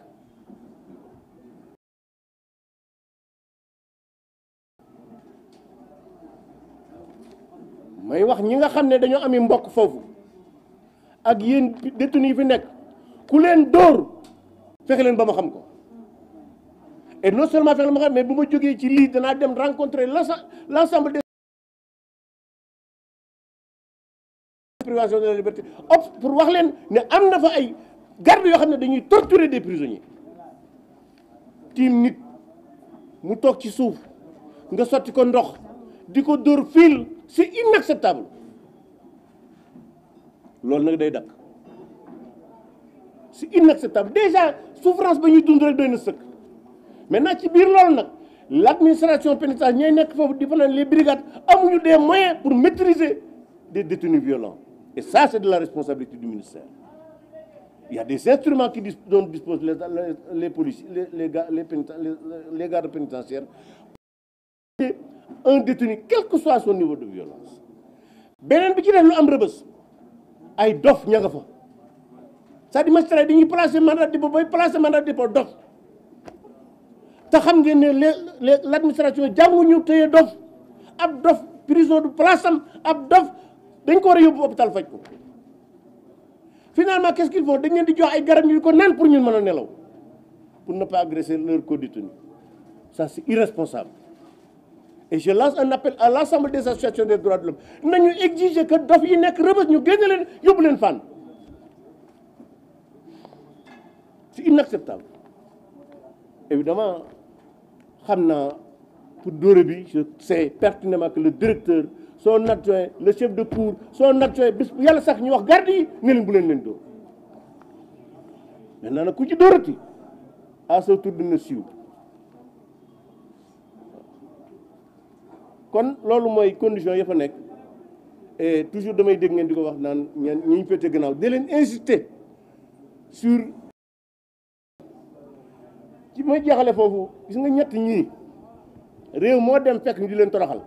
may wax ñi nga xam ne dañoo ami mbokk foofu ak yéen détenus yi fi nekk ku leen dóor fexe leen ba ma xam ko. Et non seulement faire le magasin, mais bu ma jógee ci lii danaa dem rencontrer l'ensemble des privation de la liberté pour wax leen ne am na fa ay garde yoo xam ne dañuy torturer des prisonniers tiim nit mu toog ci suuf nga sotti ko ndox di ko dóor fil c'est inacceptable loolu nag day dakk c'est inacceptable déjà souffrance ba ñuy dund rek doy na sëkk. Maintenant ci biir loolu nag l'administration pénitentiaire ñooy nekk foofu di fanaan les brigades amuñu des moyens pour maîtriser des détenus violents et ça c'est de la responsabilité du ministère Il y a des instruments dont disposent les policiers, les gardes pénitentiaires. Un détenu, quel que soit son niveau de violence. Benen bi ci def lu am Rebeuss ay dof ña nga fa c'est-à-dire magistrat yi dañuy placer mandat de dépôt bay placer mandat de dépôt dof te xam ngeen ne l'administration jànguñu téye dof ab dof prison du place am ab dof dañ ko war a yóbbu hôpital faj ko finalement qu'est-ce qu'ils font dañ leen di jox ay garab ñu ko naan pour ñun mën a nelaw pour ne pas agresser leur co-détenu. Ça c'est irresponsable. Et je lance un appel à l'ensemble des associations des droits de l'homme nañu exiger que dof yi nekk Rebeuss ñu génne leen yóbbu leen Fann. C'est inacceptable. Évidemment xam naa pour dóore bi je sais pertinemment que le directeur son adjoint le chef de cour son adjoint bis bu yàlla sax ñu wax garde yi ne leen bu leen dóor maintenant nag ku ci dóorati à ce tour dina siiw. kon loolu mooy condition ya fa nekk et toujours damay dégg ngeen di ko wax naan ñi ñu féete gannaaw di leen insister sur ci may jeexale foofu gis nga ñett ñii réew moo dem fekk ñu di leen toroxal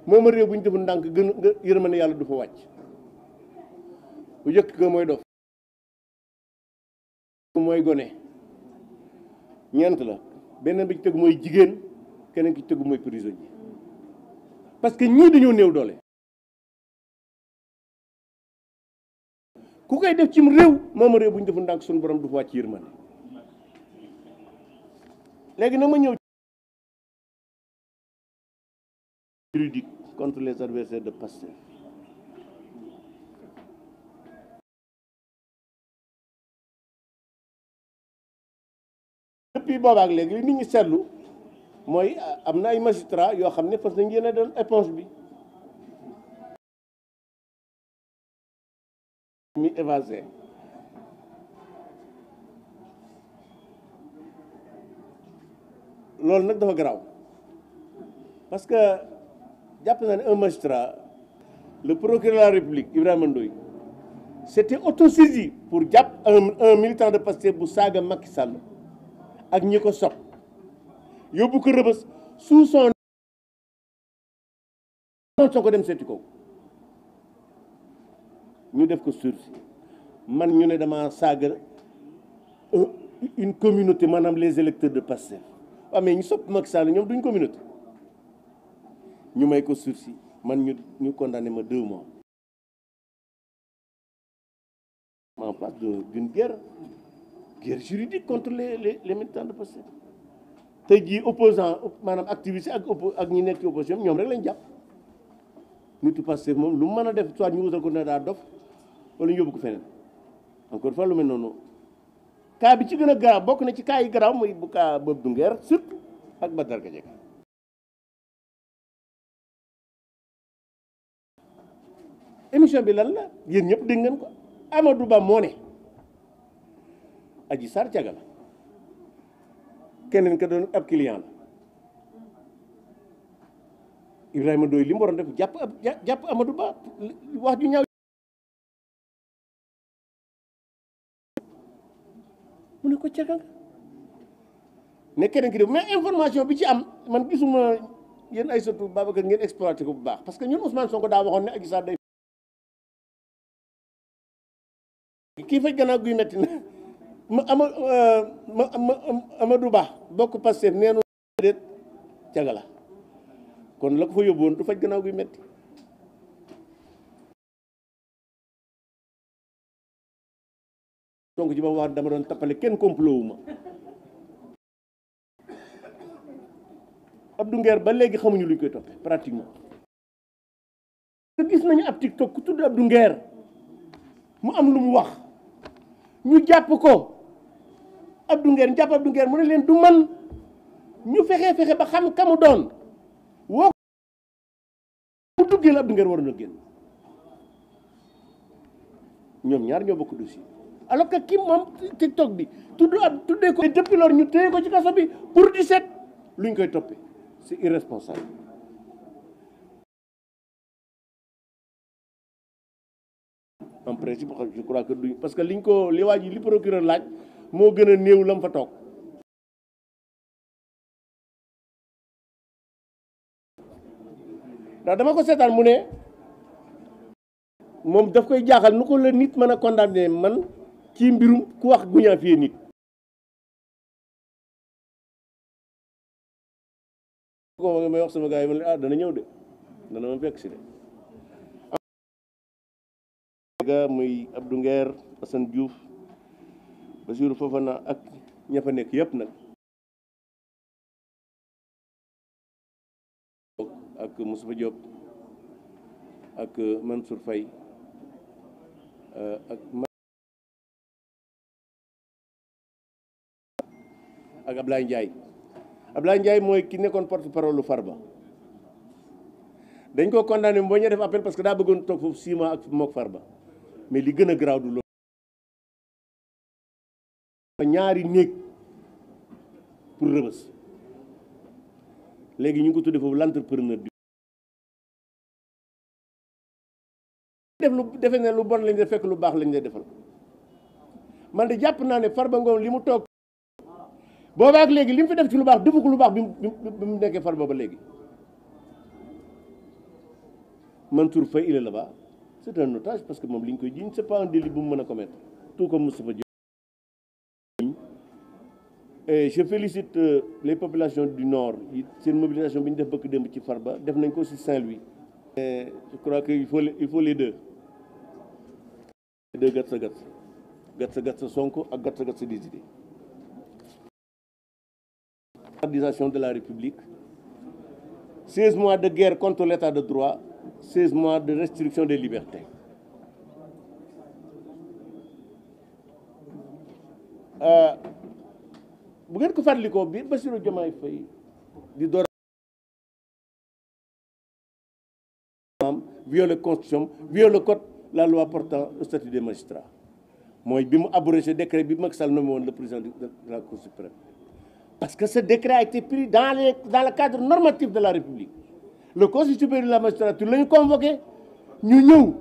moom réew bu ñu defu ndànk gën nga yërmande yàlla du fa wàcc bu njëkk ko mooy dof mooy gone ñeent la beneen bi ci tegu mooy jigéen keneen ki ci tegu mooy prisonnier parce que ñii dañoo néew doole ku koy def cim réew moom réew bu ñu defu ndànk suñu borom du fa wàcc yërmande léegi nag ma ñëw juridique contre les adversaires de Pastef depuis boobaak léegi li nit ñi seetlu mooy am na ay magistrats yoo xam ne fas nañ yéene doon éponge bi mi évasé loolu nag dafa garaaw parce que jàpp naa ne un magistrat le procureur de la République Ibrahima Ndoye s'était autosaisi pour jàpp un militant de Pastef bu saaga Macky Sall ak ñi ko sopp yóbbu ko Rebeuss sous son soo ko dem seeti ko ñu def ko sursis man ñu ne dama saaga une communauté maanaam les électeurs de Pastef waaw mais ñu sopp Macky Sall ñoom duñ communauté ñu may ko sursis man ñu condamné ma 2 mois en face d'une guerre juridique contre les militants de Pastef tey jii opposant maanaam activiste ak ñi nekk ci opposition ñoom rek lañ jàpp nitu Pastef moom lu mu mën a def soit ñu wutal ko ne daa dof wala ñu yóbbu ko feneen encore fois lu mel noonu cas bi ci gën a garaaw bokk na ci cas yi garaaw mooy bu cas Bob Douguer surtout ak Badara Gadiaga émission bi lan la yéen ñëpp dégg ngeen ko Amadou Ba moo ne Adji Sarr caga la keneen ka doon ab client la Ibrahima Ndoye li mu waroon def jàpp Amadou Ba wax ju ñaaw mu ne ko caga nga ne keneen ki def mais information bi ci am man gisuma yéen ay surtout Babacar ngeen exploité ko bu baax parce que ñun Ousmane Sonko daa waxoon ne Adji Sarr day kii faj gannaaw guy metti na Amadou Ba bokk Pastef nee na déet caga la kon la ko fa yóbbu woon du faj gannaaw guy metti donc ci ba wax dama doon tappale kenn complot wu ma Abdou Nguer ba léegi xamuñu luñ koy toppee pratiquement te gis nañu ab TikTok ku tudd Abdou Nguer mu am lu mu wax ñu jàpp ko Abdou Nguer jàpp Abdou Nguer mu ne leen du man ñu fexe ba xam kamu doon woo mu duggee la Abdou Nguer waroon a génn ñoom ñaar ñoo bokk dossier alors que ki moom TikTok bi tuddee ko depuis lors ñu téye ko ci kaso bi pour 17 luñ koy toppee c'est irresponsable en principe je crois que duñ parce que liñ ko li waa ji li procureur laaj moo gën a néew la mu fa toog ndax dama ko seetaan mu ne moom daf koy jaaxal nu ko la nit mën a condamné man ci mbirum ku wax guñaafiye nit ko may wax sama gars yi man ah dana ñëw de dana ma fekk si de ga muy Abdou Nguer Assane Diouf Bassirou Fofana ak ña fa nekk yëpp nag ak Moustapha Diop ak Mansour Faye ak Ablaye Ndiaye mooy ki nekkoon porte-parole lu Farba dañ ko condamné boo ñu def appel parce que daa bëggoon toog foofu 6 mois ak mook Farba mais li gën a garaaw du loolu ñaari néeg pour Rebeuss léegi ñu ngi ko tuddee foofu l'entrepreneur du def lu defe ne lu bon lañ def fekk lu baax lañ lay defal man de jàpp naa ne Farba Ngom li mu toog boobaak léegi li mu fi def ci lu baax defu ko lu baax bi mu nekkee Farba ba léegi Mansour Faye il est là-bas c'est un otage parce que moom li ñu koy jiiñ c'est pas un délit bu mu mën a commettre tout comme Moustapha Diop. Et je félicite les populations du Nord seen mobilisation bi ñu def bëgg démb ci Farba def nañ ko ci Saint-Louis. Je crois que il faut les deux gatsa Sonko ak gatsa des idées. Organisation de la République 16 mois de guerre contre l'état de droit 16 mois de restriction des libertés. Bu ngeen ko fàttalikoo bi Bassirou Diomaye Faye di door viole constitution viole le code la loi portant le statut des magistrats mooy bi mu abrogé décret bi Macky Sall nommé woon le président de la Cour suprême parce que ce décret a été pris dans le cadre normatif de la République. Le Conseil supérieur de la magistrature la ñu convoqué ñu ñëw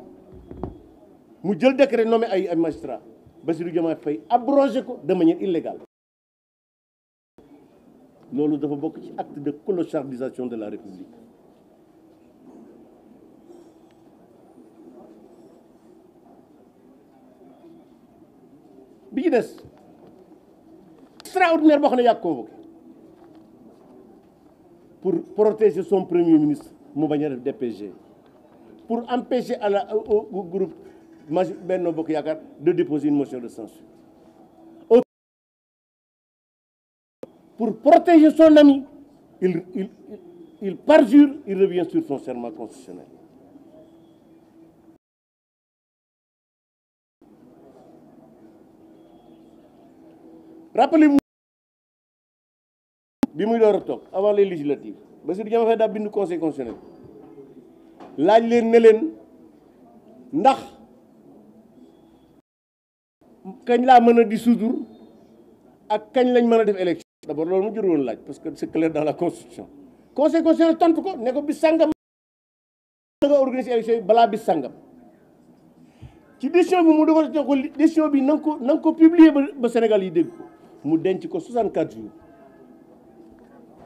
mu jël décret nommé ay magistrats Bassirou Diomaye Faye abrogé ko de manière illégale. loolu dafa bokk ci acte de clochardisation de la République. bi ci des extraordinaire boo xam ne yaa convoqué pour protéger son premier ministre mu bañ a def DPG pour empêcher au groupe Benno Bokk Yaakaar de déposer une motion de censure pour protéger son ami il parjure, il revient sur son serment constitutionnel. Rappelez-vous bi muy door a toog avant les législatives Bassirou Diomaye Faye daa bind conseil constitutionnel laaj leen ne leen ndax kañ laa mën a dissoudre ak kañ lañ mën a def élection. D'abord loolu mu jur woon laaj parce que c'est clair dans la constitution conseil constitutionnel tontu ko ne ko bis sàngam nga organiser élection yi balaa bis sàngam ci décision bi mu dogal ko décision bi na nga ko publier ba Sénégal yi dégg ko mu denc ko 64 jours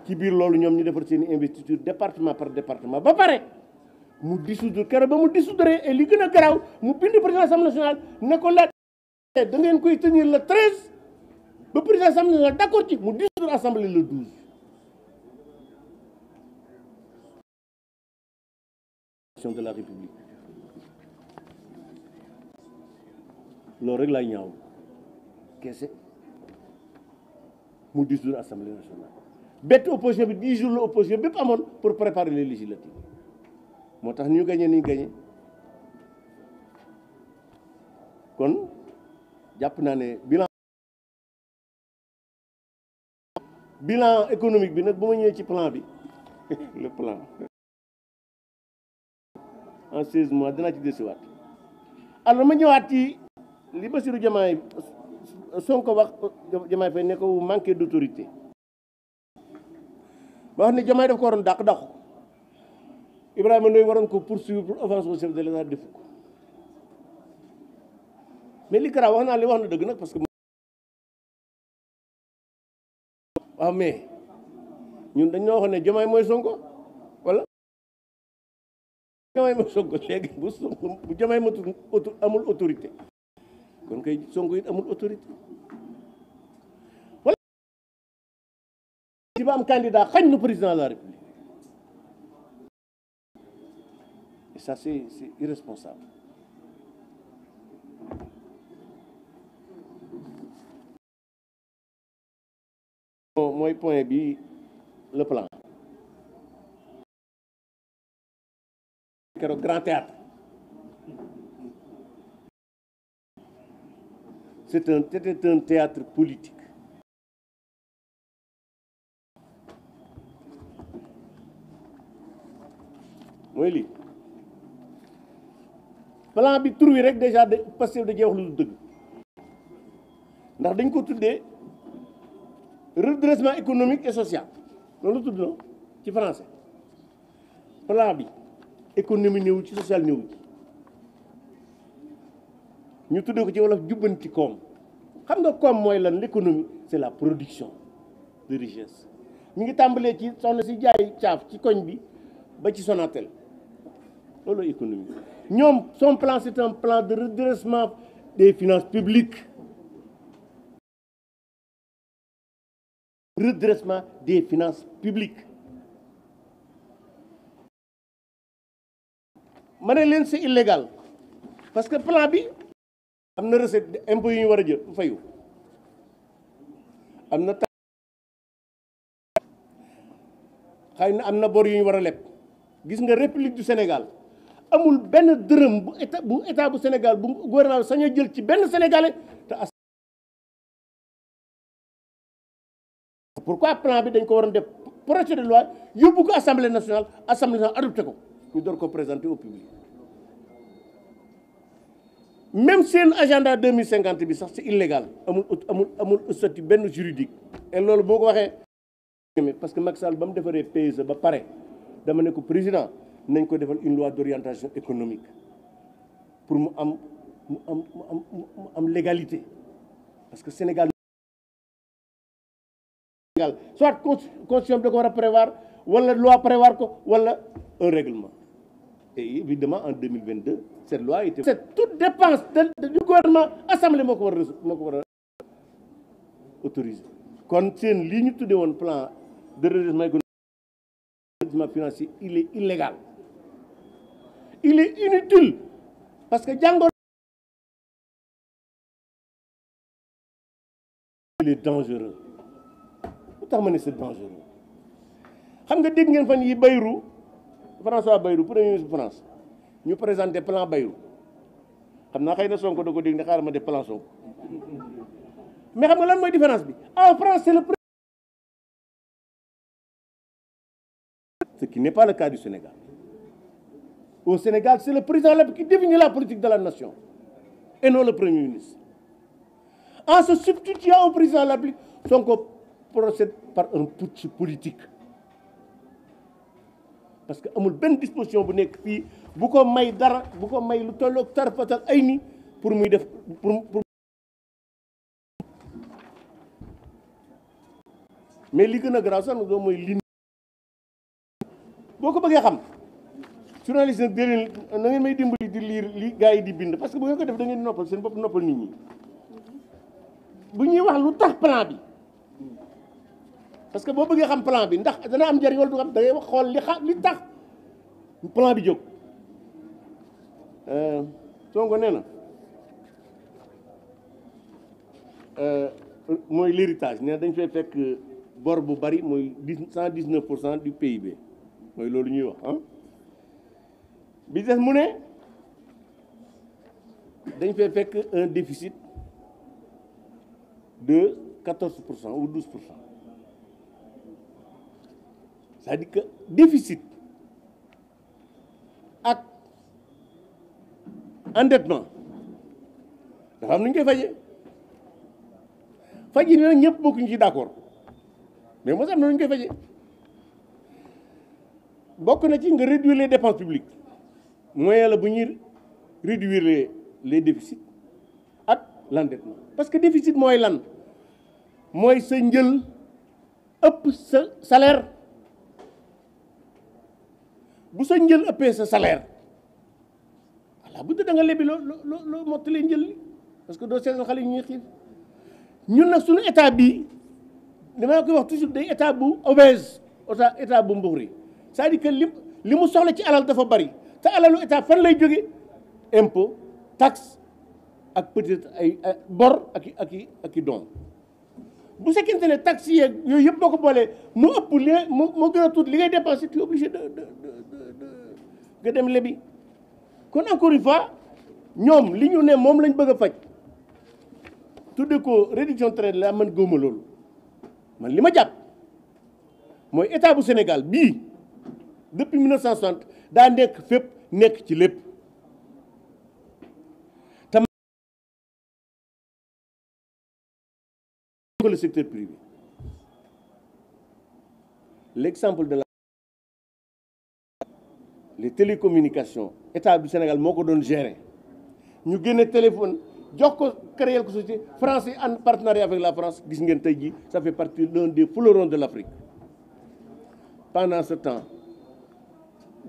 ci biir loolu ñoom ñu defar seen investiture département par département ba pare mu dissoudre keroog ba mu dissoudre et li gën a garaaw mu bind président Assemblée nationale ne ko laaj da ngeen koy tenir le 13 ba président Assemblée nationale d'accord ci mu dissoudre Assemblée le 12. de la République loolu rek laay ñaaw kese mu dissoudre Assemblée nationale bett opposition bi 10 jours la opposition bépp amoon pour préparer les législatives moo tax ñu gagné ni ñu gagné kon jàpp naa ne bilan économique bi nag bu ma ñëwee ci plan bi le plan en 16 mois dinaa ci desiwaat alors ma ñëwaat ci li Bassirou Diomaye Sonko wax Diomaye Faye ne ko manqué d'autorité ba wax ne Diomaye daf ko waroon dàq Ibrahima Ndoye waroon ko poursuivre pour offense au chef de l'État defu ko mais li garaaw wax naa li wax na dëgg nag parce que waaw mais ñun dañoo wax ne Diomaye mooy Sonko wala Diomaye mooy Sonko léegi bu Sonko bu Diomaye amul autorité kon kay Sonko it amul autorité wala ci ba am candidat xañ na président de la République et ça c'est irresponsable. Mooy point bi le plan keroog Grand Théâtre c'était un théâtre politique mooy lii plan bi tur wi rek déjà de Pastef da cee wax lu dëgg ndax dañ ko tuddee redressement économique et social loolu tudd na ci français plan bi économie néew ci social néew ci ñu tuddee ko ci wolof jubbanti koom xam nga koom mooy lan l'économie c'est la production de richesse mi ngi tàmbalee ci soxna si jaay caaf ci koñ bi ba ci Sonatel loolu économie ñoom son plan c'est un plan de redressement des finances publiques redressement des finances publiques ma ne leen c'est illégal parce que plan bi am na recette impôt yu ñu war a jël fayu am na xëy na am na bor yu ñu war a leb gis nga République du Sénégal amul benn dërëm bu état bu Sénégal bu gouvernement bi sañ a jël ci benn sénégalais te pourquoi plan bi dañ ko waroon def projet de loi yóbbu ko assemblée nationale adopté ko ñu door ko présenter au public même seen agenda 2050 bi sax c'est illégal amul statut benn juridique et loolu boo ko waxee parce que Macky Sall ba mu defaree PSE ba pare dama ne ko président nañ ko defal une loi d'orientation économique pour mu am légalité parce que Sénégal soit constitution bi da ko war a prévoir wala loi prévoir ko wala un règlement et évidemment en 2022 cette loi était toute dépense du gouvernement assemblée moo ko war a autoriser kon seen lii ñu tuddee woon plan de redressement économique redressement financier il est illégal il est inutile parce que jàngoro il est dangereux lu tax ma ne c'est dangereux xam nga dégg ngeen fan yi Bayrou François Bayrou premier ministre France ñu présenté plan Bayrou xam naa xëy na Sonko da ko dégg ne xaaral ma def plan Sonko mais xam nga lan mooy différence bi en France c'est le ce qui n'est pas le cas du Sénégal au Sénégal c'est le président de la République qui définit la politique de la nation et non le premier ministre en se substituant au président de la République Sonko procède par un putsch politique parce que amul benn disposition bu nekk fii bu ko may dara bu ko may lu tolloog tarfatal ay ni pour muy def pour mais li gën a garaaw sax nag mooy li boo ko bëggee xam journaliste nag dee leen na ngeen may dimbali di lire li gars yi di bind parce que bu ngeen ko def da ngeen di noppal seen bopp noppal nit ñi bu ñuy wax lu tax plan bi parce que boo bëggee xam plan bi ndax dana am njëriñ wala du xam da ngay wax xool li tax plan bi jóg Sonko nee na mooy l'héritage nee na dañ fay fekk bor bu bari mooy 119% du PIB mooy loolu ñuy wax ah bi des mu ne dañ fay fekk un déficit de 14% ou 12%. C'est-à-dire que déficit ak endettement dafa am nu ñu koy fajee faj yi nag ñëpp bokkuñu ci d'accord mais moo tax am na nu ñu koy fajee bokk na ci nga réduire les dépenses publiques moyen la bu ñuy réduire les déficits ak l'endettement parce que déficit mooy lan mooy sa njël ëpp sa salaire bu sa njël ëppee sa salaire voilà bu dee da nga lebi loo mottalee njël li parce que doo seetal xale yi ñuy xiif ñun nag suñu état bii li ma koy wax toujours day état bu obèse état bu mbuxri c'est-à-dire que li mu soxla ci alal dafa bari te alalu état fan lay jóge impôt taxe ak peut-être ay bor ak i doom bu fekkente ne taxe yeeg yooyu yëpp boo ko boolee mu ëpp li moo gën a tuuti li ngay dépenser tu es obligé de nga dem lebi kon encore une fois ñoom li ñu ne moom lañ bëgg a faj tudde ko réduction traite la man gëwma loolu man li ma jàpp mooy état bu Sénégal bii depuis 1960 daa nekk fépp nekk ci lépp te le secteur privé l'exemple de les télécommunications état du Sénégal moo ko doon gérer ñu génne téléphone jox ko créer ko société français en partenariat avec la France gis ngeen tey jii ça fait partie l'un des fleurons de l'Afrique pendant ce temps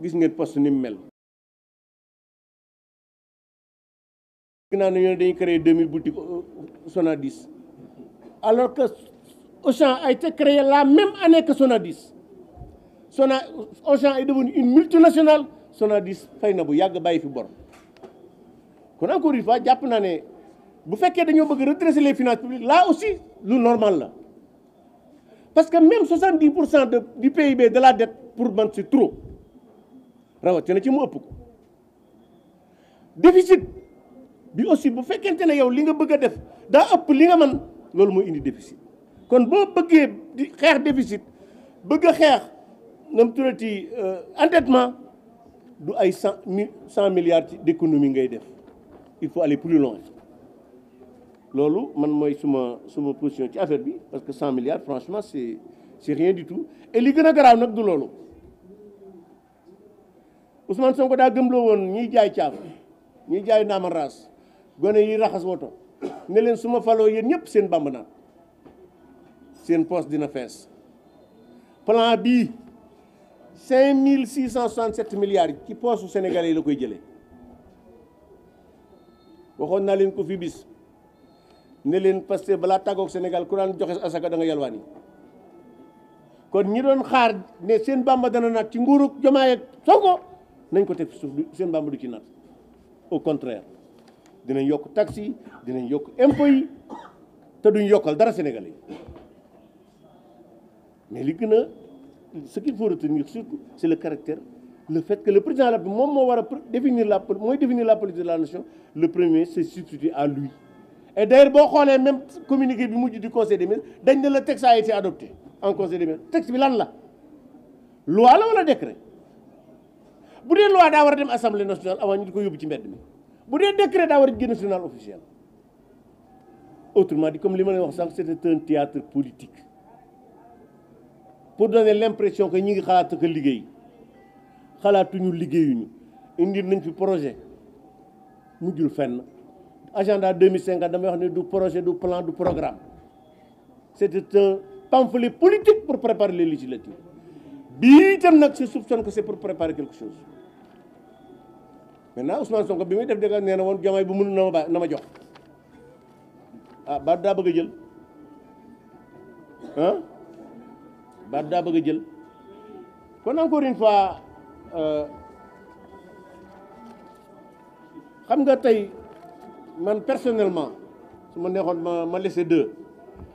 gis ngeen poste ni mu mel. gis naa ne ñoo dañuy créer 2000 boutiques Sonadis alors que Auchan a été créé la même année que Sonadis Auchan est devenu une multinationale Sonadis fay na bu yàgg bàyyi fi bor kon encore une fois jàpp naa ne bu fekkee dañoo bëgg redresser les finances publiques là aussi lu normal la parce que même 70% du PIB de la dette pour man c'est trop rawatina ci mu ëpp ko déficit bi aussi bu fekkente ne yow li nga bëgg a def daa ëpp li nga mën loolu mooy indi déficit kon boo bëggee di xeex déficit bëgg a xeex nam turati endettement du ay 100 milliards d'économie ngay def il faut aller plus loin loolu man mooy suma position ci affaire bi parce que 100 milliards franchement c'est rien du tout et li gën a garaaw nag du loolu Ousmane Sonko daa gëmloo woon ñiy jaay caaf ñiy jaay naama raas gone yi raxas woto ne leen su ma faloo yéen ñëpp seen bamb naat seen poste dina fees plan bii 5667 milliards yi ci poste Sénégalais yi la koy jëlee waxoon naa leen ko fi bis ne leen parce que balaa tàggoog Sénégal ku daan joxe asaka da nga yalwaani kon ñi doon xaar ne seen bamba dana naat ci nguurug Diomaye ak Sonko nañ ko teg suuf seen bamba du ci naat au contraire dinañ yokk taxes yi dinañ yokk impôts yi te duñ yokkal dara Sénégalais yi mais li gën a ce qu'il faut retenir surtout c'est le caractère le fait que le président la moom moo war a définir la politique de la nation le premier se substitue à lui et d'ailleurs boo xoolee même communiqué bi mujj du conseil des ministres dañ ne le texte a été adopté en conseil des ministres texte bi lan la loi la wala décret bu dee loi daa war a dem assemblée nationale avant ñu di ko yóbbu ci mbedd mi bu dee décret daa war a génn journal officiel autrement dit comme li ma leen wax sànq c'était un théâtre politique pour donner l'impression que ñi ngi xalaat que liggéey xalaatuñu liggéeyuñu indi nañ fi projet mujjul fenn agenda 2050 damay wax ne du projet du plan du programme c'était un pamphlet politique pour préparer les législatives bii itam nag je soupçonne que c'est pour préparer quelque chose maintenant Ousmane Sonko bi muy def dëgg nee na woon Diomaye bu mënul na ma jox ah ba daa bëgg a jël ah ba daa bëgg a jël kon encore une fois xam nga tey man personnellement su ma neexoon ma laisser deux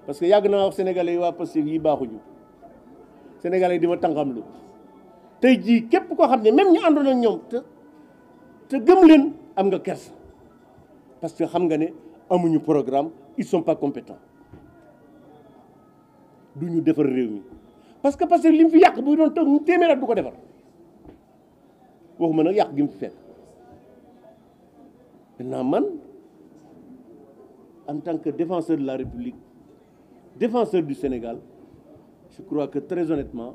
parce que yàgg naa wax sénégalais yi waa Pastef yi baaxuñu sénégalais yi di ma tànqamlu tey jii képp koo xam ne même ñu àndoon ak ñoom te gëm leen am nga kersa parce que xam nga ne amuñu programme ils sont pas compétents duñu defar réew mi parce que li mu fi yàq bu doon toog téeméer at du ko defar waxuma nag yàq gi mu fi fekk maintenant man en tant que défenseur de la République défenseur du Sénégal je crois que très honnêtement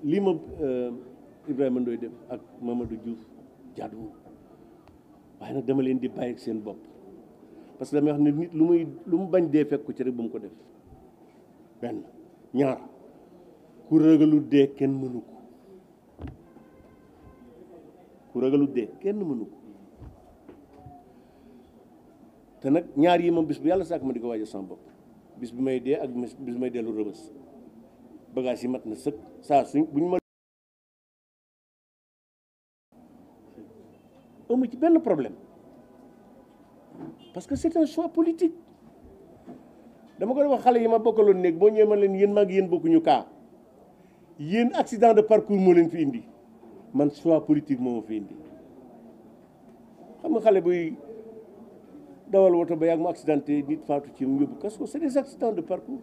lii ma Ibrahima Ndoye def ak Mamadou Diouf jaaduwul waaye nag dama leen di bàyyi ak seen bopp parce que damay wax ne nit lu mu bañ dee fekk ko ci rek bu mu ko def benn. ñaar ku ragalu dee kenn mënu ko ku ragalu dee kenn mënu ko te nag ñaar yi moom bis bu yàlla sàkk ma di ko waajal sama bopp bis bi may dee ak bis bi may dellu Rëbës bagage yi mat na sëkk saa suñ bu ñu ma amu ci benn problème parce que c'est un choix politique dama ko wax xale yi ma bokkaloon néeg boo ñëwee ma leen yéen maa ngi yéen bokkuñu kaa yéen accident de parcours moo leen fi indi man choix politique moo ma fi indi xam nga xale buy dawal woto ba yàgg mu accidenté nit faatu ci mu yóbbu kaso c'est des accidents de parcours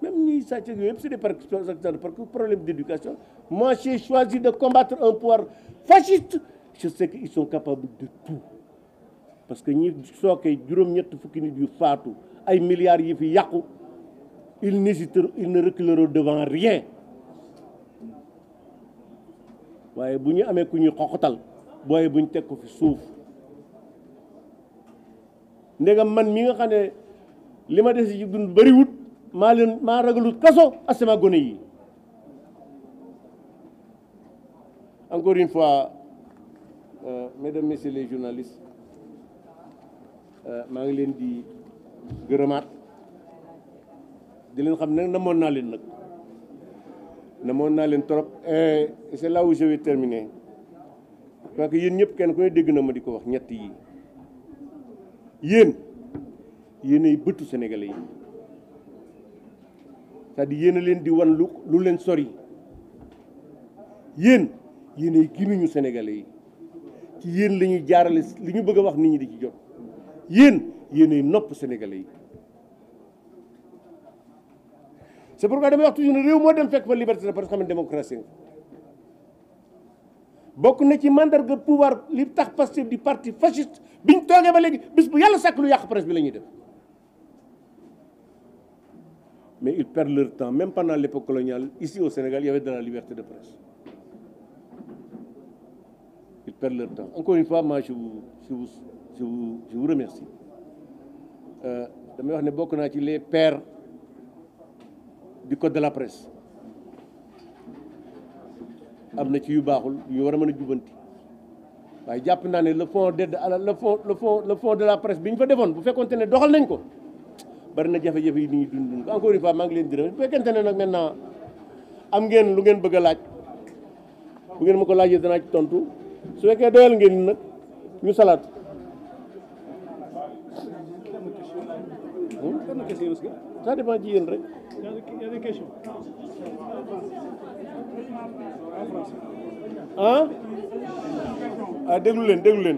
même ñiy sàcc yooyu yëpp c'est des accidents de parcours problème d'éducation. Moi j'ai choisi de combattre un pouvoir fasciste. Je sais qu'ils sont capables de tout parce que ñi sookee juróom-ñett fukki nit yu faatu ay milliards yi fi yàqu ils ne reculeront devant rien waaye bu ñu amee ku ñuy xoxotal booye bu ñu teg ko fi suuf ndegam man mi nga xam ne li ma dese ci dund bariwut maa ragalut kaso asama gone yi. Encore une fois mesdames, messieurs les journalistes maa ngi leen di gërëmaat di leen xam ne namoon naa leen nag namoon naa leen trop et c'est là où je vais terminer parce que yéen ñëpp kenn ku ne dégg na ma di ko wax ñett yi yéenay bëtu sénégalais yi c'est-à-dire yéen a leen di wan lu leen sori yéenay gimiñu sénégalais yi ci yéen la ñuy jaarale li ñu bëgg a wax nit ñi di ci jot yéenay nopp sénégalais yi c'est pourquoi damay wax toujours ne réew moo dem fekk fa liberté de presse xam ne démocratie bokk na ci mandarga pouvoir li tax Pastef di parti fasciste biñ toogee ba léegi bis bu yàlla sàkk lu yàq presse bi la ñuy def mais ils perdent leur temps même pendant l'époque coloniale ici au Sénégal il y avait de la liberté de presse. Ils perdent leur temps. Encore une fois, moi, je vous remercie. damay wax ne bokk naa ci les pères du code de la presse am na ci yu baaxul yu war a mën a jubanti waaye jàpp naa ne le fonds d'aide à le fonds de la presse bi ñu fa defoon bu fekkonte ne doxal nañ ko bari na jafe-jafe yi ni ñuy dund ko encore une fois maa ngi leen di remercier bu fekkente ne nag maintenant am ngeen lu ngeen bëgg a laaj bu ngeen ma ko laajee danaa ci tontu. su fekkee doyal ngeen nag ñu salaat. Ça dépend ci yéen rek. Il y a des questions. ah déglu leen.